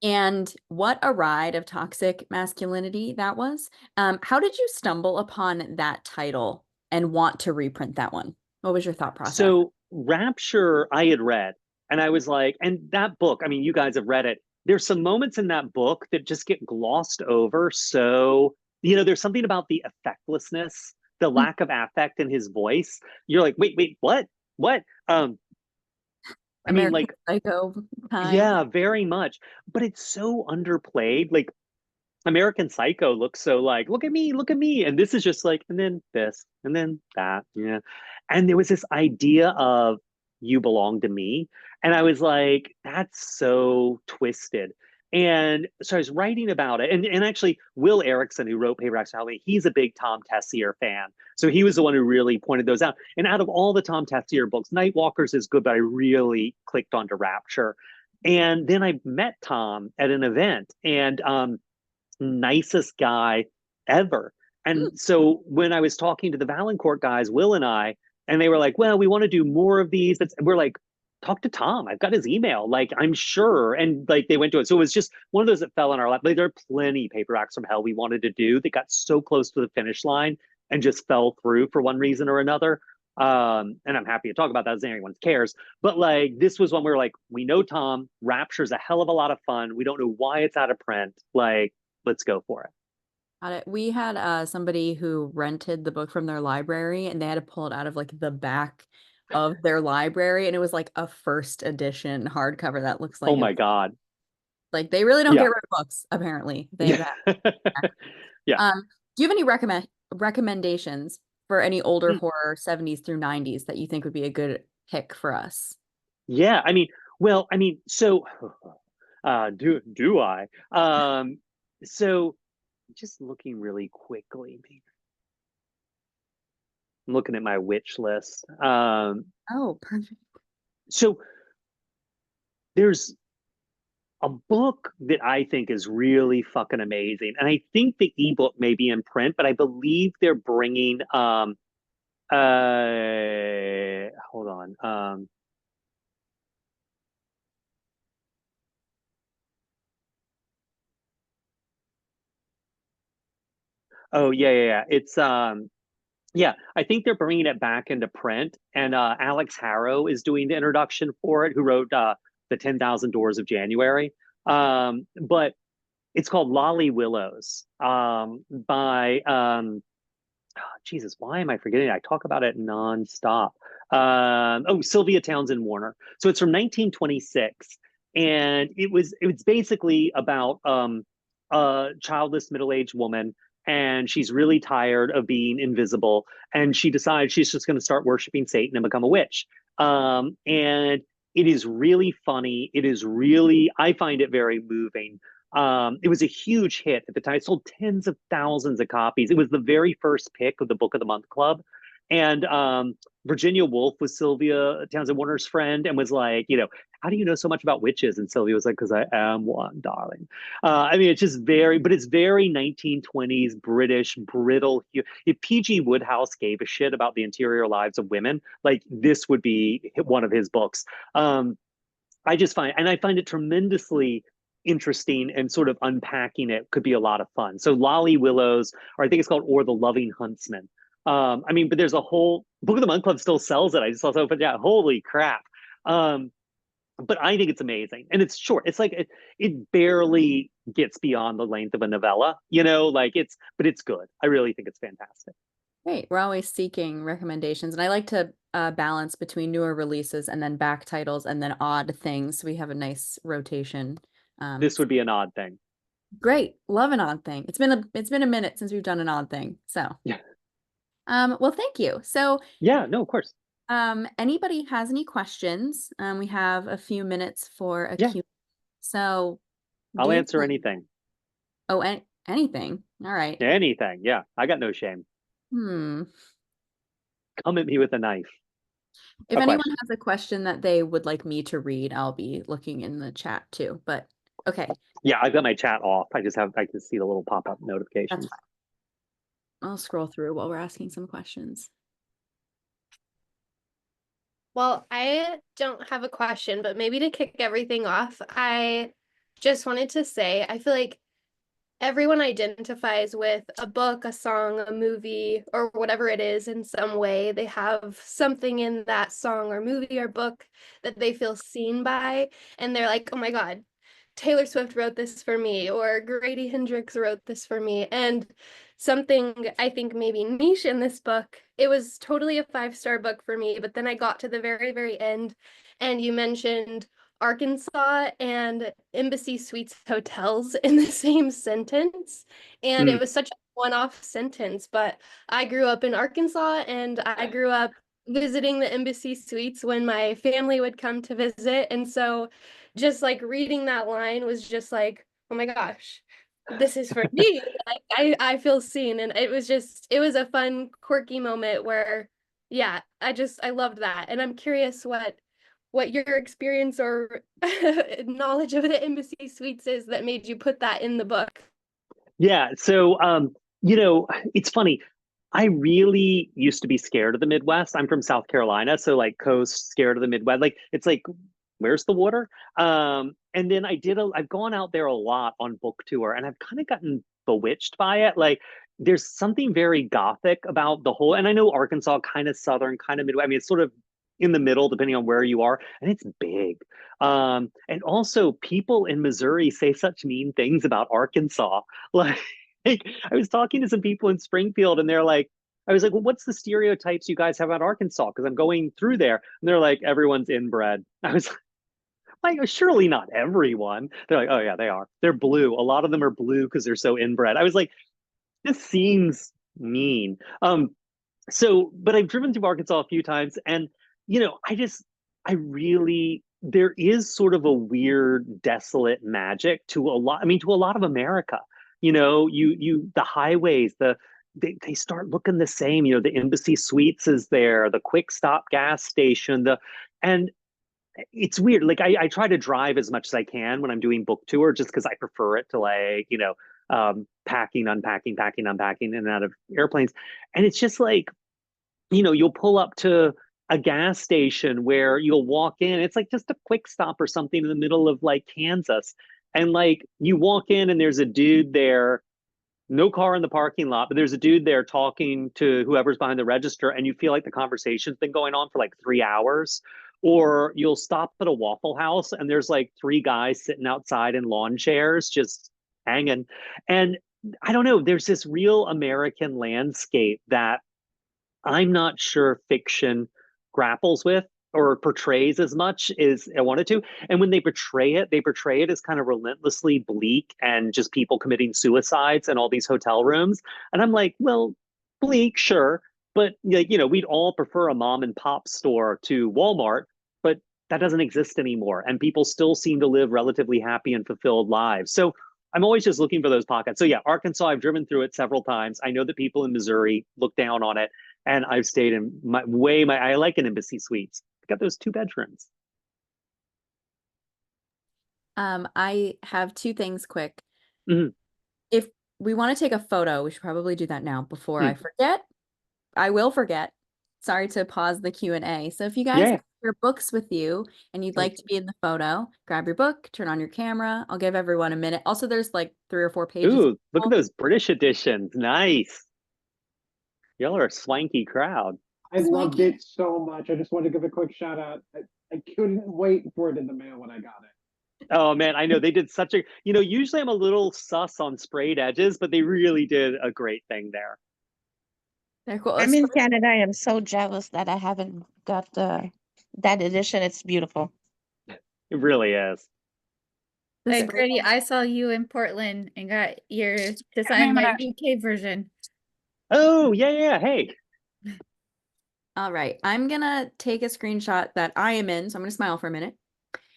and what a ride of toxic masculinity that was. How did you stumble upon that title and want to reprint that one? What was your thought process? So Rapture, I had read, and I was like, and that book, I mean, you guys have read it. There's some moments in that book that just get glossed over. So, there's something about the effectlessness, the lack of affect in his voice. You're like, wait, what? What? I mean, American like, Psycho kind. yeah, very much. But it's so underplayed. Like, American Psycho looks so like, look at me. And this is just like, and then this, and then that. Yeah. And there was this idea of you belong to me. And I was like, that's so twisted. And so I was writing about it. And actually, Will Erickson, who wrote Paperbacks Halloween, he's a big Tom Tessier fan. So he was the one who really pointed those out. And out of all the Tom Tessier books, Nightwalkers is good, but I really clicked onto Rapture. And then I met Tom at an event, and nicest guy ever. Mm. And so when I was talking to the Valancourt guys, Will and I, and they were like, well, we want to do more of these. We're like, talk to Tom. I've got his email. Like, I'm sure. And like, they went to it. So it was just one of those that fell in our lap. Like, there are plenty paperbacks from hell we wanted to do that got so close to the finish line and just fell through for one reason or another. And I'm happy to talk about that as anyone cares. But like, this was one where like, we know Tom, Rapture's a hell of a lot of fun. We don't know why it's out of print. Like, let's go for it. Got it. We had somebody who rented the book from their library and they had to pull it out of like the back of their library and it was like a first edition hardcover that looks Oh like my it's God. like they really don't get Yeah. rid of books, apparently. They've Yeah. had. Yeah. Do you have any recommendations for any older horror 70s through 90s that you think would be a good pick for us? Yeah. So do I? So just looking really quickly. I'm looking at my witch list. Oh, perfect. So there's a book that I think is really fucking amazing. And I think the ebook may be in print, but I believe they're bringing hold on. Oh yeah. Yeah, I think they're bringing it back into print, and Alex Harrow is doing the introduction for it, who wrote the 10,000 Doors of January. But it's called Lolly Willows by Jesus. Why am I forgetting? I talk about it nonstop. Sylvia Townsend Warner. So it's from 1926, and it's basically about a childless middle aged woman, and she's really tired of being invisible, and she decides she's just going to start worshiping Satan and become a witch. And it is really funny. I find it very moving. It was a huge hit at the time. It sold tens of thousands of copies. It was the very first pick of the Book of the Month Club. And Virginia Woolf was Sylvia Townsend Warner's friend and was like, how do you know so much about witches? And Sylvia was like, because I am one, darling. It's just but it's very 1920s British, brittle. If P.G. Wodehouse gave a shit about the interior lives of women, like this would be one of his books. I find it tremendously interesting, and sort of unpacking it could be a lot of fun. So Lolly Willows, or I think it's called Or the Loving Huntsman. But there's a whole Book of the Month Club still sells it. I just saw so, but yeah, holy crap. Um, but I think it's amazing, and it's short. It's like it barely gets beyond the length of a novella, like but it's good. I really think it's fantastic. Great. We're always seeking recommendations, and I like to balance between newer releases and then back titles and then odd things. So we have a nice rotation. This would be an odd thing. Great. Love an odd thing. It's been a minute since we've done an odd thing. So, Yeah, well, thank you. So, yeah, no, of course, anybody has any questions? We have a few minutes for a yeah, Q. So, I'll give answer anything, oh, anything. All right. anything. Yeah, I got no shame. Hmm. Come at me with a knife. If A anyone question. has a question that they would like me to read, I'll be looking in the chat too. But okay, Yeah, I've got my chat off. I can see the little pop-up that's notifications. fine. I'll scroll through while we're asking some questions. Well, I don't have a question, but maybe to kick everything off, I just wanted to say I feel like everyone identifies with a book, a song, a movie, or whatever it is in some way. They have something in that song or movie or book that they feel seen by, and they're like, oh my God, Taylor Swift wrote this for me, or Grady Hendrix wrote this for me. And something I think maybe niche in this book, it was totally a 5-star book for me, but then I got to the very, very end, and you mentioned Arkansas and Embassy Suites hotels in the same sentence. And Mm, it was such a one-off sentence, but I grew up in Arkansas and I grew up visiting the Embassy Suites when my family would come to visit. And so just like reading that line was just like, oh my gosh, this is for me. Like I feel seen. And it was a fun, quirky moment where, yeah, I loved that. And I'm curious what your experience or knowledge of the Embassy Suites is that made you put that in the book. yeah. So, it's funny. I really used to be scared of the Midwest. I'm from South Carolina, so like coast, scared of the Midwest. Like it's like, where's the water? And then I've gone out there a lot on book tour, and I've kind of gotten bewitched by it. Like there's something very gothic about the whole, and I know Arkansas, kind of southern, kind of Midwest. I mean, it's sort of in the middle, depending on where you are, and it's big. And also people in Missouri say such mean things about Arkansas. Like I was talking to some people in Springfield, and I was like, well, what's the stereotypes you guys have about Arkansas? Because I'm going through there. And they're like, everyone's inbred. I was like, surely not everyone. They're like, oh, yeah, they are. They're blue. A lot of them are blue because they're so inbred. I was like, this seems mean. But I've driven through Arkansas a few times, and I really, there is sort of a weird, desolate magic to a lot. I mean, to a lot of America. The highways, they start looking the same. The Embassy Suites is there, the Quick Stop gas station, and it's weird. Like I try to drive as much as I can when I'm doing book tour, just because I prefer it to packing, unpacking, packing, unpacking, in and out of airplanes. And it's just like, you'll pull up to a gas station where you'll walk in. It's like just a quick stop or something in the middle of like Kansas. And like you walk in and there's a dude there, no car in the parking lot, but there's a dude there talking to whoever's behind the register, and you feel like the conversation's been going on for like 3 hours. Or you'll stop at a Waffle House and there's like three guys sitting outside in lawn chairs just hanging. And I don't know, there's this real American landscape that I'm not sure fiction grapples with or portrays as much as I wanted to. And when they portray it as kind of relentlessly bleak and just people committing suicides in all these hotel rooms. And I'm like, well, bleak, sure. But like, we'd all prefer a mom and pop store to Walmart, but that doesn't exist anymore. And people still seem to live relatively happy and fulfilled lives. So I'm always just looking for those pockets. So yeah, Arkansas, I've driven through it several times. I know that people in Missouri look down on it, and I've stayed in I like an Embassy Suites. Got those 2 bedrooms. I have two things quick. Mhm. If we want to take a photo, we should probably do that now before I Mm. forget. I will forget. Sorry to pause the Q&A. So if you guys Yeah. have your books with you and you'd like to be in the photo, grab your book, turn on your camera. I'll give everyone a minute. Also, there's like 3 or 4 pages. Ooh, look at those British editions. Nice. Y'all are a swanky crowd. I loved Swanky. it so much. I just want to give a quick shout out. I couldn't wait for it in the mail when I got it. Oh man, I know they did such a, usually I'm a little sus on sprayed edges, but they really did a great thing there. They're cool. I'm in Canada. I am so jealous that I haven't got that edition. It's beautiful. It really is. The And spray- Grady, I saw you in Portland and got your to I'm sign my gonna- UK version. Oh, yeah. Hey. All right, I'm gonna take a screenshot that I am in, so I'm gonna smile for a minute,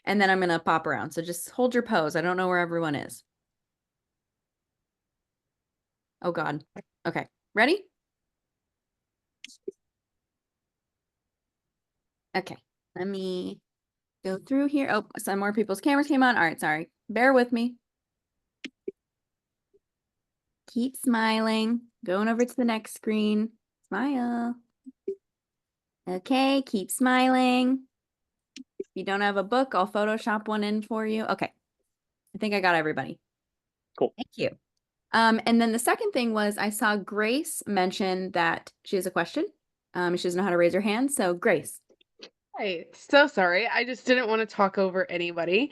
and then I'm gonna pop around. So just hold your pose. I don't know where everyone is. Oh God. Okay, ready? Okay, let me go through here. Oh, some more people's cameras came on. All right, sorry. Bear with me. Keep smiling. Going over to the next screen. Smile. Okay, keep smiling. If you don't have a book, I'll Photoshop one in for you. Okay. I think I got everybody. Cool. Thank you. And then the second thing was I saw Grace mention that she has a question. She doesn't know how to raise her hand. So Grace. Hi, so sorry. I just didn't want to talk over anybody.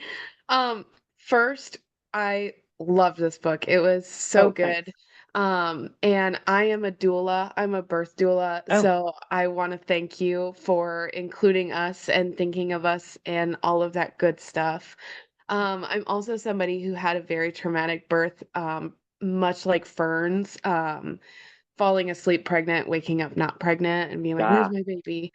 First, I loved this book. It was so Oh, good. thanks. And I am a doula. I'm a birth doula. Oh. So I want to thank you for including us and thinking of us and all of that good stuff. I'm also somebody who had a very traumatic birth, much like Fern's, falling asleep pregnant, waking up not pregnant, and being like, "Where's Ah. my baby?"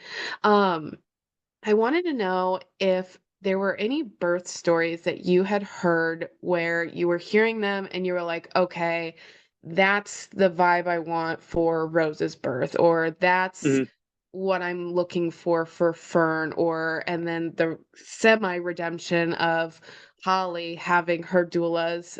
I wanted to know if there were any birth stories that you had heard where you were hearing them and you were like, okay, that's the vibe I want for Rose's birth, or that's Mhm. what I'm looking for Fern, and then the semi redemption of Holly having her doulas,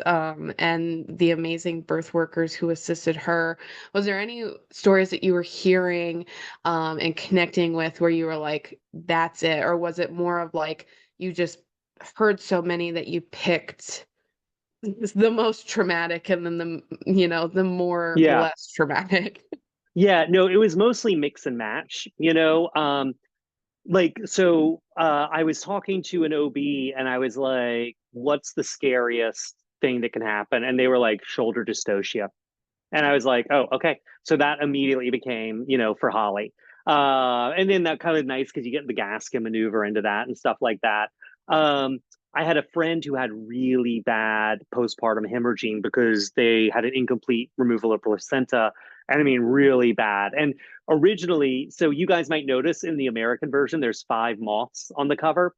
and the amazing birth workers who assisted her. Was there any stories that you were hearing, and connecting with where you were like, that's it? Or was it more of like you just heard so many that you picked the most traumatic and then the more Yeah. less traumatic? Yeah, no, it was mostly mix and match, so I was talking to an OB and I was like, what's the scariest thing that can happen? And they were like, shoulder dystocia. And I was like, oh, okay. So that immediately became, for Holly. And then that kind of nice because you get the gasket maneuver into that and stuff like that. I had a friend who had really bad postpartum hemorrhaging because they had an incomplete removal of placenta. And I mean, really bad. And originally, so you guys might notice in the American version, there's 5 moths on the cover.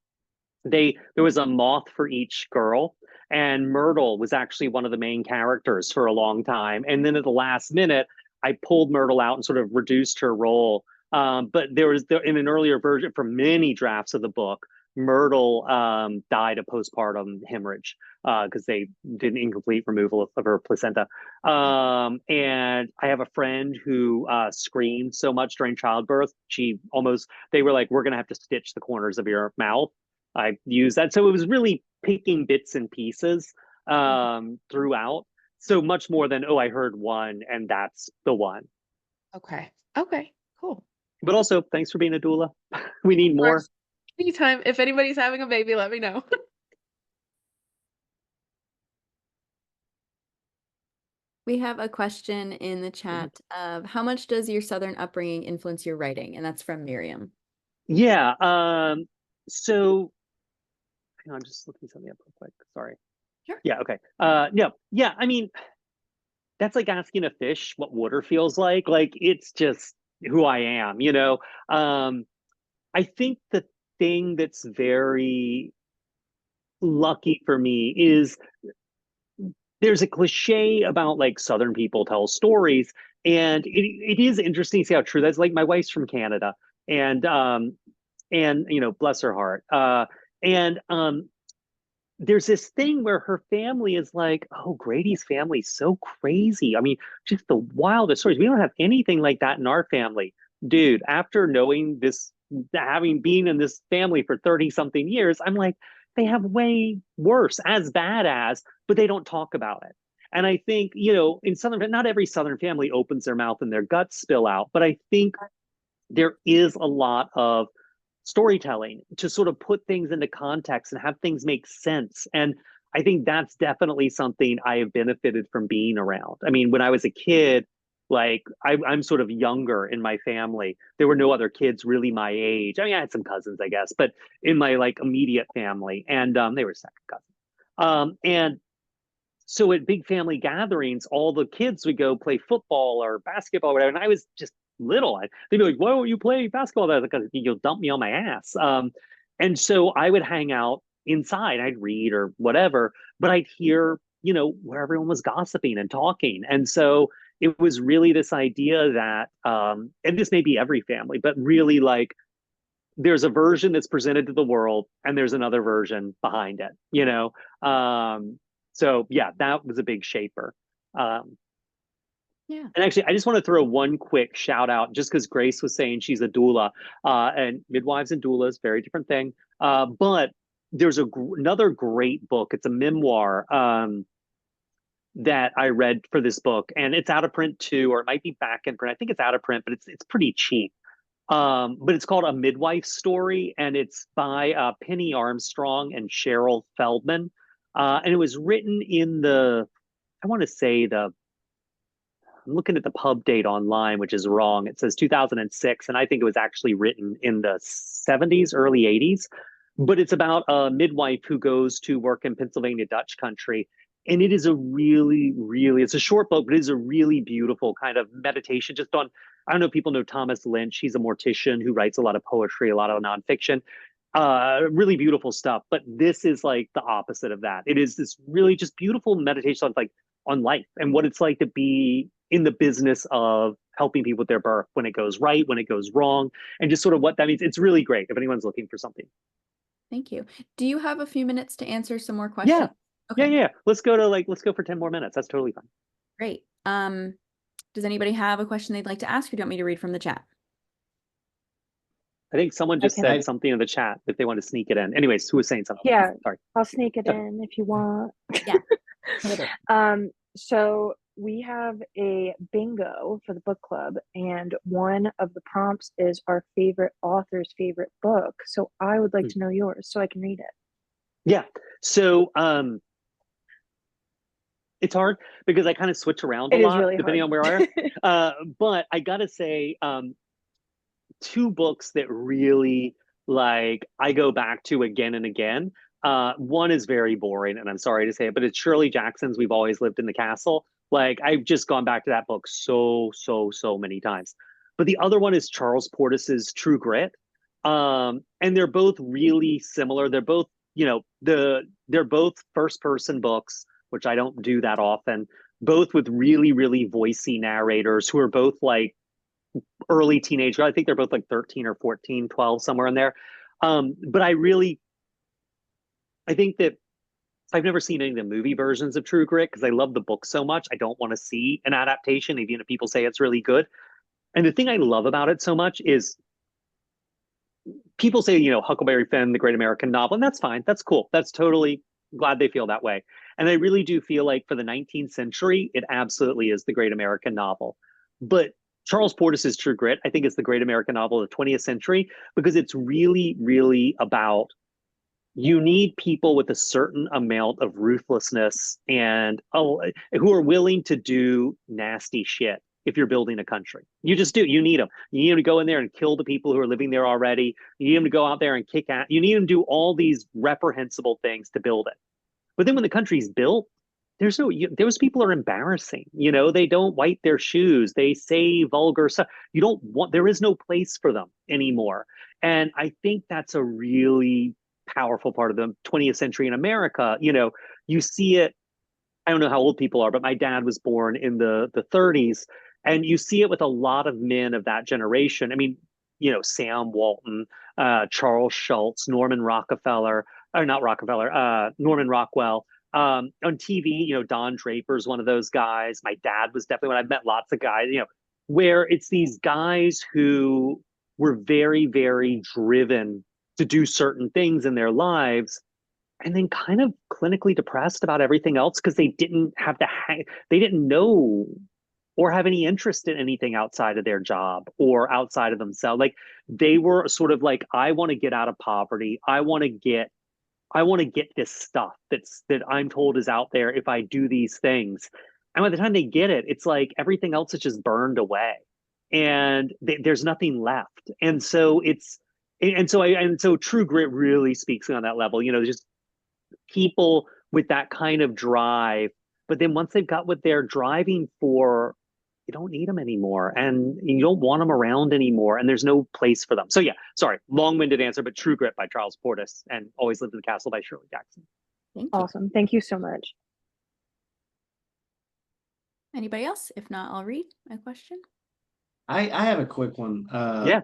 There was a moth for each girl, and Myrtle was actually one of the main characters for a long time. And then at the last minute, I pulled Myrtle out and sort of reduced her role. But in an earlier version, for many drafts of the book, Myrtle died of postpartum hemorrhage because they did an incomplete removal of her placenta. And I have a friend who screamed so much during childbirth, they were like, we're going to have to stitch the corners of your mouth. I used that. So it was really picking bits and pieces throughout. So much more than, oh, I heard one and that's the one. Okay, cool. But also, thanks for being a doula. We need more. Anytime. If anybody's having a baby, let me know. We have a question in the chat of how much does your Southern upbringing influence your writing? And that's from Miriam. Yeah. So hang on, just looking something up real quick. Sorry. Sure. Yeah. Okay. No. Yeah. I mean, that's like asking a fish what water feels like. Like it's just who I am, I think the thing that's very lucky for me is there's a cliche about like Southern people tell stories, and it is interesting to see how true that's. Like my wife's from Canada, and bless her heart. And there's this thing where her family is like, oh, Grady's family's so crazy. I mean, just the wildest stories. We don't have anything like that in our family. Dude, after knowing this, having been in this family for 30 something years, I'm like, they have way worse, as bad as, but they don't talk about it. And I think, in Southern, not every Southern family opens their mouth and their guts spill out, but I think there is a lot of storytelling to sort of put things into context and have things make sense. And I think that's definitely something I have benefited from being around. I mean, when I was a kid, like I'm sort of younger in my family. There were no other kids really my age. I mean, I had some cousins, I guess, but in my like immediate family, and they were second cousins. And so at big family gatherings, all the kids would go play football or basketball or whatever. And I was just little. They'd be like, why won't you play basketball? Because you'll dump me on my ass. And so I would hang out inside. I'd read or whatever, but I'd hear, you know, where everyone was gossiping and talking. And so it was really this idea that, and this may be every family, but really like there's a version that's presented to the world and there's another version behind it, you know? So yeah, that was a big shaper. Yeah. And actually, I just want to throw one quick shout out, just because Grace was saying she's a doula, and midwives and doulas, very different thing. But there's another great book. It's a memoir that I read for this book, and it's out of print too, or it might be back in print. I think it's out of print, but it's pretty cheap. But it's called A Midwife Story, and it's by Penny Armstrong and Cheryl Feldman. And it was written in I want to say I'm looking at the pub date online, which is wrong. It says 2006, and I think it was actually written in the 70s, early 80s. But it's about a midwife who goes to work in Pennsylvania Dutch country. And it is a really, really, it's a short book, but it is a really beautiful kind of meditation just on, I don't know if people know Thomas Lynch. He's a mortician who writes a lot of poetry, a lot of nonfiction. Really beautiful stuff. But this is like the opposite of that. It is this really just beautiful meditation on life and what it's like to be in the business of helping people with their birth, when it goes right, when it goes wrong, and just sort of what that means. It's really great if anyone's looking for something. Thank you. Do you have a few minutes to answer some more questions? Yeah. Okay. Yeah. Let's go for 10 more minutes. That's totally fine. Great. Does anybody have a question they'd like to ask, or do you want me to read from the chat? I think someone just said something in the chat if they want to sneak it in. Anyways, who was saying something? Yeah, sorry. I'll sneak it in if you want. Yeah. So we have a bingo for the book club, and one of the prompts is our favorite author's favorite book. So I would like to know yours so I can read it. Yeah. So it's hard because I kind of switch around a lot really depending on where I am. But I gotta say, two books that really like I go back to again and again. One is very boring, and I'm sorry to say it, but it's Shirley Jackson's We've Always Lived in the Castle. Like I've just gone back to that book so many times. But the other one is Charles Portis's True Grit. And they're both really similar. They're both, you know, they're both first person books, which I don't do that often, both with really, really voicey narrators who are both like early teenager. I think they're both like 13 or 14, 12, somewhere in there. But I think that I've never seen any of the movie versions of True Grit because I love the book so much. I don't want to see an adaptation, even if people say it's really good. And the thing I love about it so much is people say, you know, Huckleberry Finn, the great American novel, and that's fine. That's cool. That's totally glad they feel that way. And I really do feel like for the 19th century, it absolutely is the great American novel. But Charles Portis's True Grit, I think, is the great American novel of the 20th century because it's really, really about you need people with a certain amount of ruthlessness and who are willing to do nasty shit if you're building a country. You just do. You need them. You need them to go in there and kill the people who are living there already. You need them to go out there and kick out. You need them to do all these reprehensible things to build it. But then when the country's built, those people are embarrassing. You know, they don't wipe their shoes. They say vulgar stuff. There is no place for them anymore. And I think that's a really powerful part of the 20th century in America. You know, you see it. I don't know how old people are, but my dad was born in the 30s, and you see it with a lot of men of that generation. I mean, you know, Sam Walton, Charles Schultz, Norman Rockwell. On TV, you know, Don Draper's one of those guys. My dad was definitely one. I've met lots of guys, you know, where it's these guys who were very, very driven to do certain things in their lives and then kind of clinically depressed about everything else because they didn't have they didn't know or have any interest in anything outside of their job or outside of themselves. Like they were sort of like, I want to get out of poverty. I want to get this stuff that I'm told is out there if I do these things. And by the time they get it, it's like everything else is just burned away, and there's nothing left. And so so True Grit really speaks on that level. Just people with that kind of drive. But then once they've got what they're driving for, you don't need them anymore, and you don't want them around anymore, and there's no place for them. So yeah, sorry, long-winded answer, but True Grit by Charles Portis and Always Lived in the Castle by Shirley Jackson. Thank you. Awesome. Thank you so much. Anybody else? If not, I'll read a question. I have a quick one. Yeah.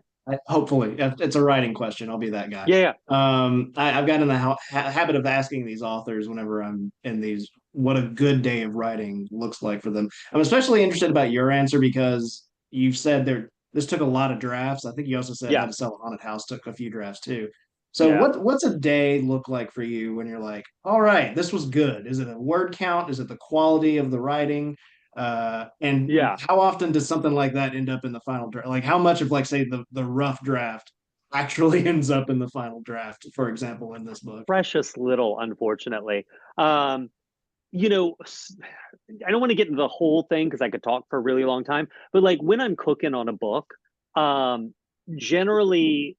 Hopefully, it's a writing question. I'll be that guy. Yeah. I've gotten in the habit of asking these authors whenever I'm in these, what a good day of writing looks like for them. I'm especially interested about your answer because you've said this took a lot of drafts. I think you also said How to Sell a Haunted House took a few drafts too. So what's a day look like for you when you're like, all right, this was good? Is it a word count? Is it the quality of the writing? And how often does something like that end up in the final draft? Like how much of, like, say, the rough draft actually ends up in the final draft, for example, in this book? Precious little, unfortunately. I don't want to get into the whole thing because I could talk for a really long time, but like when I'm cooking on a book, generally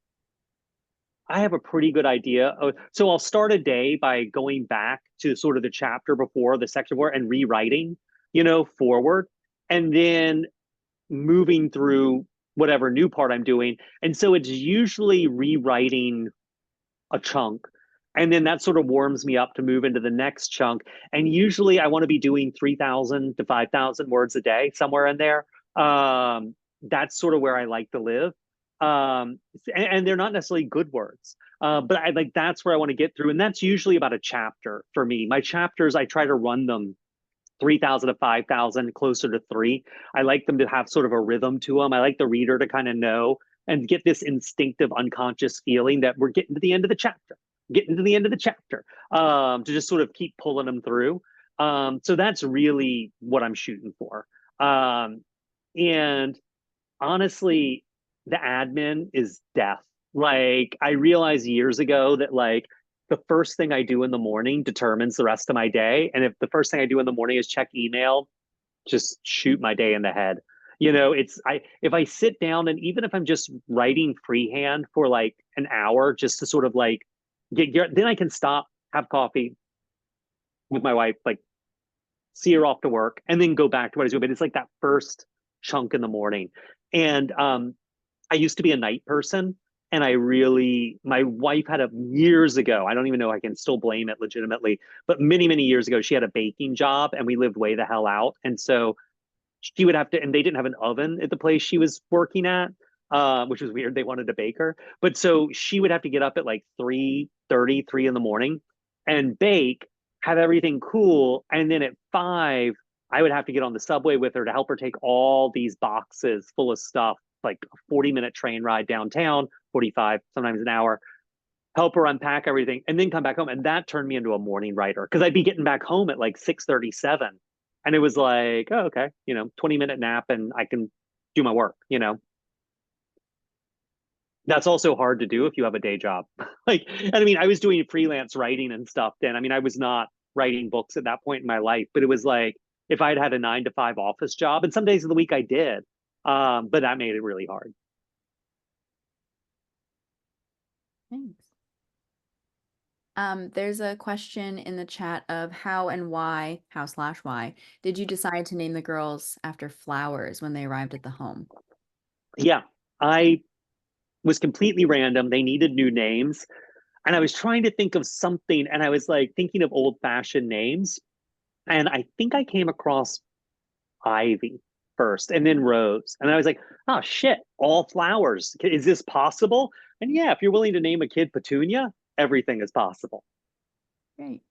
I have a pretty good idea. So I'll start a day by going back to sort of the chapter before, the section before, and rewriting, forward, and then moving through whatever new part I'm doing. And so it's usually rewriting a chunk, and then that sort of warms me up to move into the next chunk. And usually I want to be doing 3,000 to 5,000 words a day, somewhere in there. That's sort of where I like to live. And they're not necessarily good words, but that's where I want to get through. And that's usually about a chapter for me. My chapters, I try to run them 3,000 to 5,000, closer to 3. I like them to have sort of a rhythm to them. I like the reader to kind of know and get this instinctive, unconscious feeling that we're getting to the end of the chapter, to just sort of keep pulling them through. So that's really what I'm shooting for. And honestly, the admin is death. Like, I realized years ago that like the first thing I do in the morning determines the rest of my day. And if the first thing I do in the morning is check email, just shoot my day in the head. If I sit down, and even if I'm just writing freehand for like an hour, just to sort of like then I can stop, have coffee with my wife, like see her off to work, and then go back to what I was doing. But it's like that first chunk in the morning. And I used to be a night person, and my wife had years ago, I don't even know if I can still blame it legitimately, but many, many years ago, she had a baking job, and we lived way the hell out. And so she would have to, and they didn't have an oven at the place she was working at, which was weird. They wanted a baker. But so she would have to get up at like 3:30, 3 in the morning and bake, have everything cool. And then at 5, I would have to get on the subway with her to help her take all these boxes full of stuff, like a 40-minute train ride downtown, 45, sometimes an hour, help her unpack everything, and then come back home. And that turned me into a morning writer, because I'd be getting back home at like 6:37. And it was like, oh, okay, 20-minute nap and I can do my work, That's also hard to do if you have a day job. And I mean, I was doing freelance writing and stuff then. I mean, I was not writing books at that point in my life, but it was like, if I'd had a 9-to-5 office job, and some days of the week I did, but that made it really hard. Thanks. There's a question in the chat of how / why did you decide to name the girls after flowers when they arrived at the home? Yeah, I was completely random. They needed new names, and I was trying to think of something, and I was like thinking of old-fashioned names, and I think I came across Ivy first, and then Rose, and I was like, oh shit, all flowers. Is this possible? And yeah, if you're willing to name a kid Petunia, everything is possible. Great.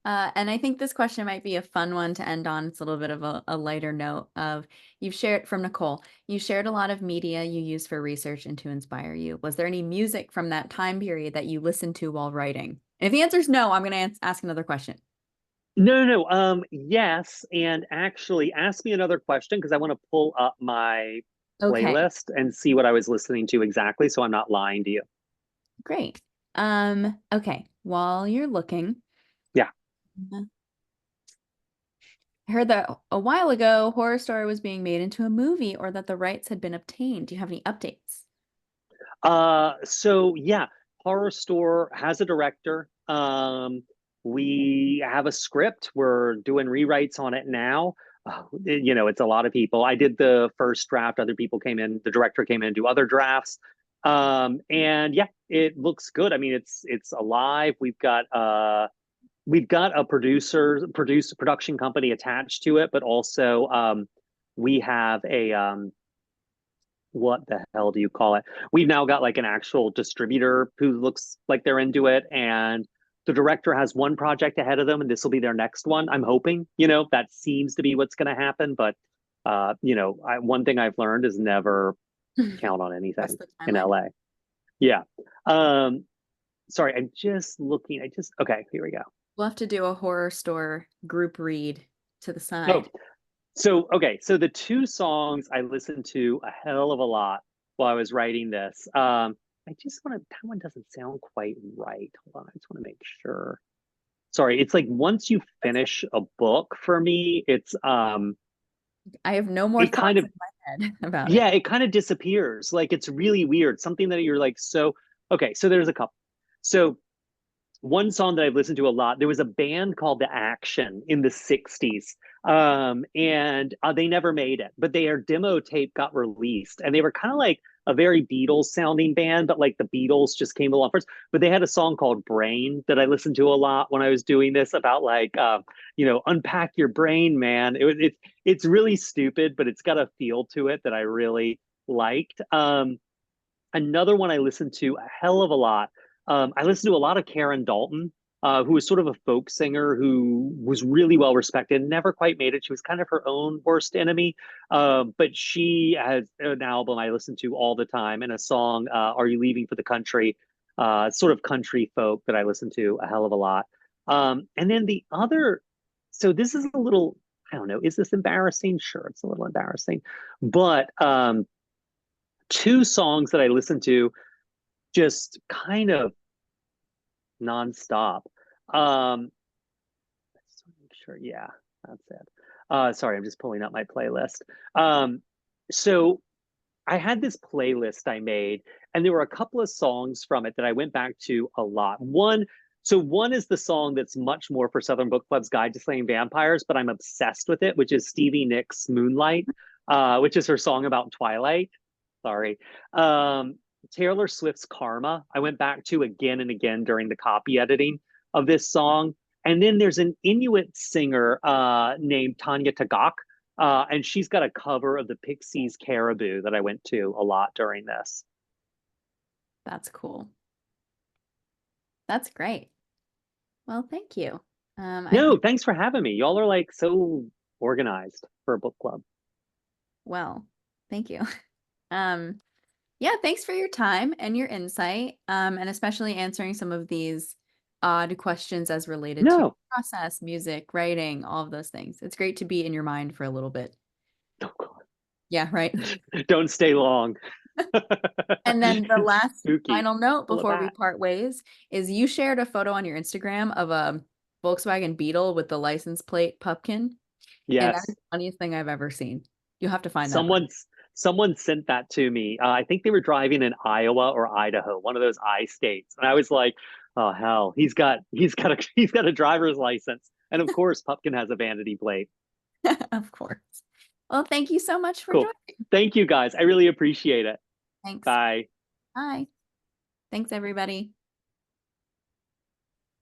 And I think this question might be a fun one to end on. It's a little bit of a lighter note of, you've shared from Nicole, you shared a lot of media you use for research and to inspire you. Was there any music from that time period that you listened to while writing? And if the answer is no, I'm going to ask another question. No. Yes, and actually ask me another question because I want to pull up my Okay, playlist and see what I was listening to exactly, so I'm not lying to you. great. Okay, while you're looking, Yeah. I heard that a while ago Horror Story was being made into a movie or that the rights had been obtained. Do you have any updates? So yeah, Horror Store has a director. We have a script. We're doing rewrites on it now. It's a lot of people. I did the first draft. Other people came in. The director came in and do other drafts. And yeah, it looks good. I mean, it's alive. We've got a production company attached to it, but also we have a what the hell do you call it? We've now got like an actual distributor who looks like they're into it, and the director has one project ahead of them, and this will be their next one. I'm hoping, that seems to be what's going to happen. But one thing I've learned is never count on anything Trust the in timeline. LA. Yeah. Sorry, I'm just looking. Okay, here we go. We'll have to do a Horror Store group read to the Oh, side. so the two songs I listened to a hell of a lot while I was writing this. I just want to, that one doesn't sound quite right. Hold on, I just want to make sure. Sorry, it's like once you finish a book for me, I have no more it kind thoughts of, in my head about yeah, it. it kind of disappears. Like it's really weird. Something that you're like, okay, so there's a couple. So one song that I've listened to a lot, there was a band called The Action in the 60s. And they never made it, but their demo tape got released. And they were kind of like a very Beatles sounding band, but like the Beatles just came along first. But they had a song called Brain that I listened to a lot when I was doing this about like, unpack your brain, man. It's really stupid, but it's got a feel to it that I really liked. Another one I listened to a hell of a lot. I listened to a lot of Karen Dalton, who was sort of a folk singer who was really well respected, never quite made it. She was kind of her own worst enemy. But she has an album I listen to all the time and a song, Are You Leaving for the Country? Sort of country folk that I listen to a hell of a lot. And then the other, so this is a little, I don't know, is this embarrassing? Sure, it's a little embarrassing. But two songs that I listened to just kind of nonstop. Let's make sure. Yeah, that's it. Sorry, I'm just pulling up my playlist. So I had this playlist I made, and there were a couple of songs from it that I went back to a lot. One is the song that's much more for Southern Book Club's Guide to Slaying Vampires, but I'm obsessed with it, which is Stevie Nicks' Moonlight, which is her song about Twilight. Sorry. Taylor Swift's Karma, I went back to again and again during the copy editing of this song. And then there's an Inuit singer named Tanya Tagaq, and she's got a cover of the Pixies Caribou that I went to a lot during this. That's cool. That's great. Well, thank you. No, thanks for having me. Y'all are like so organized for a book club. Well, thank you. Yeah, thanks for your time and your insight, and especially answering some of these odd questions as related to No. process, music, writing, all of those things. It's great to be in your mind for a little bit. Oh, God. Yeah, right. Don't stay long. And then the last Spooky. final note Full of before we that. part ways is you shared a photo on your Instagram of a Volkswagen Beetle with the license plate Pumpkin. And that's Yes. the funniest thing I've ever seen. You'll have to find that. Someone sent that to me. I think they were driving in Iowa or Idaho, one of those I states, and I was like, "Oh hell, he's got a driver's license, and of course, Pumpkin has a vanity plate." Of course. Well, thank you so much for Cool. joining. Thank you guys. I really appreciate it. Thanks. Bye. Bye. Thanks, everybody.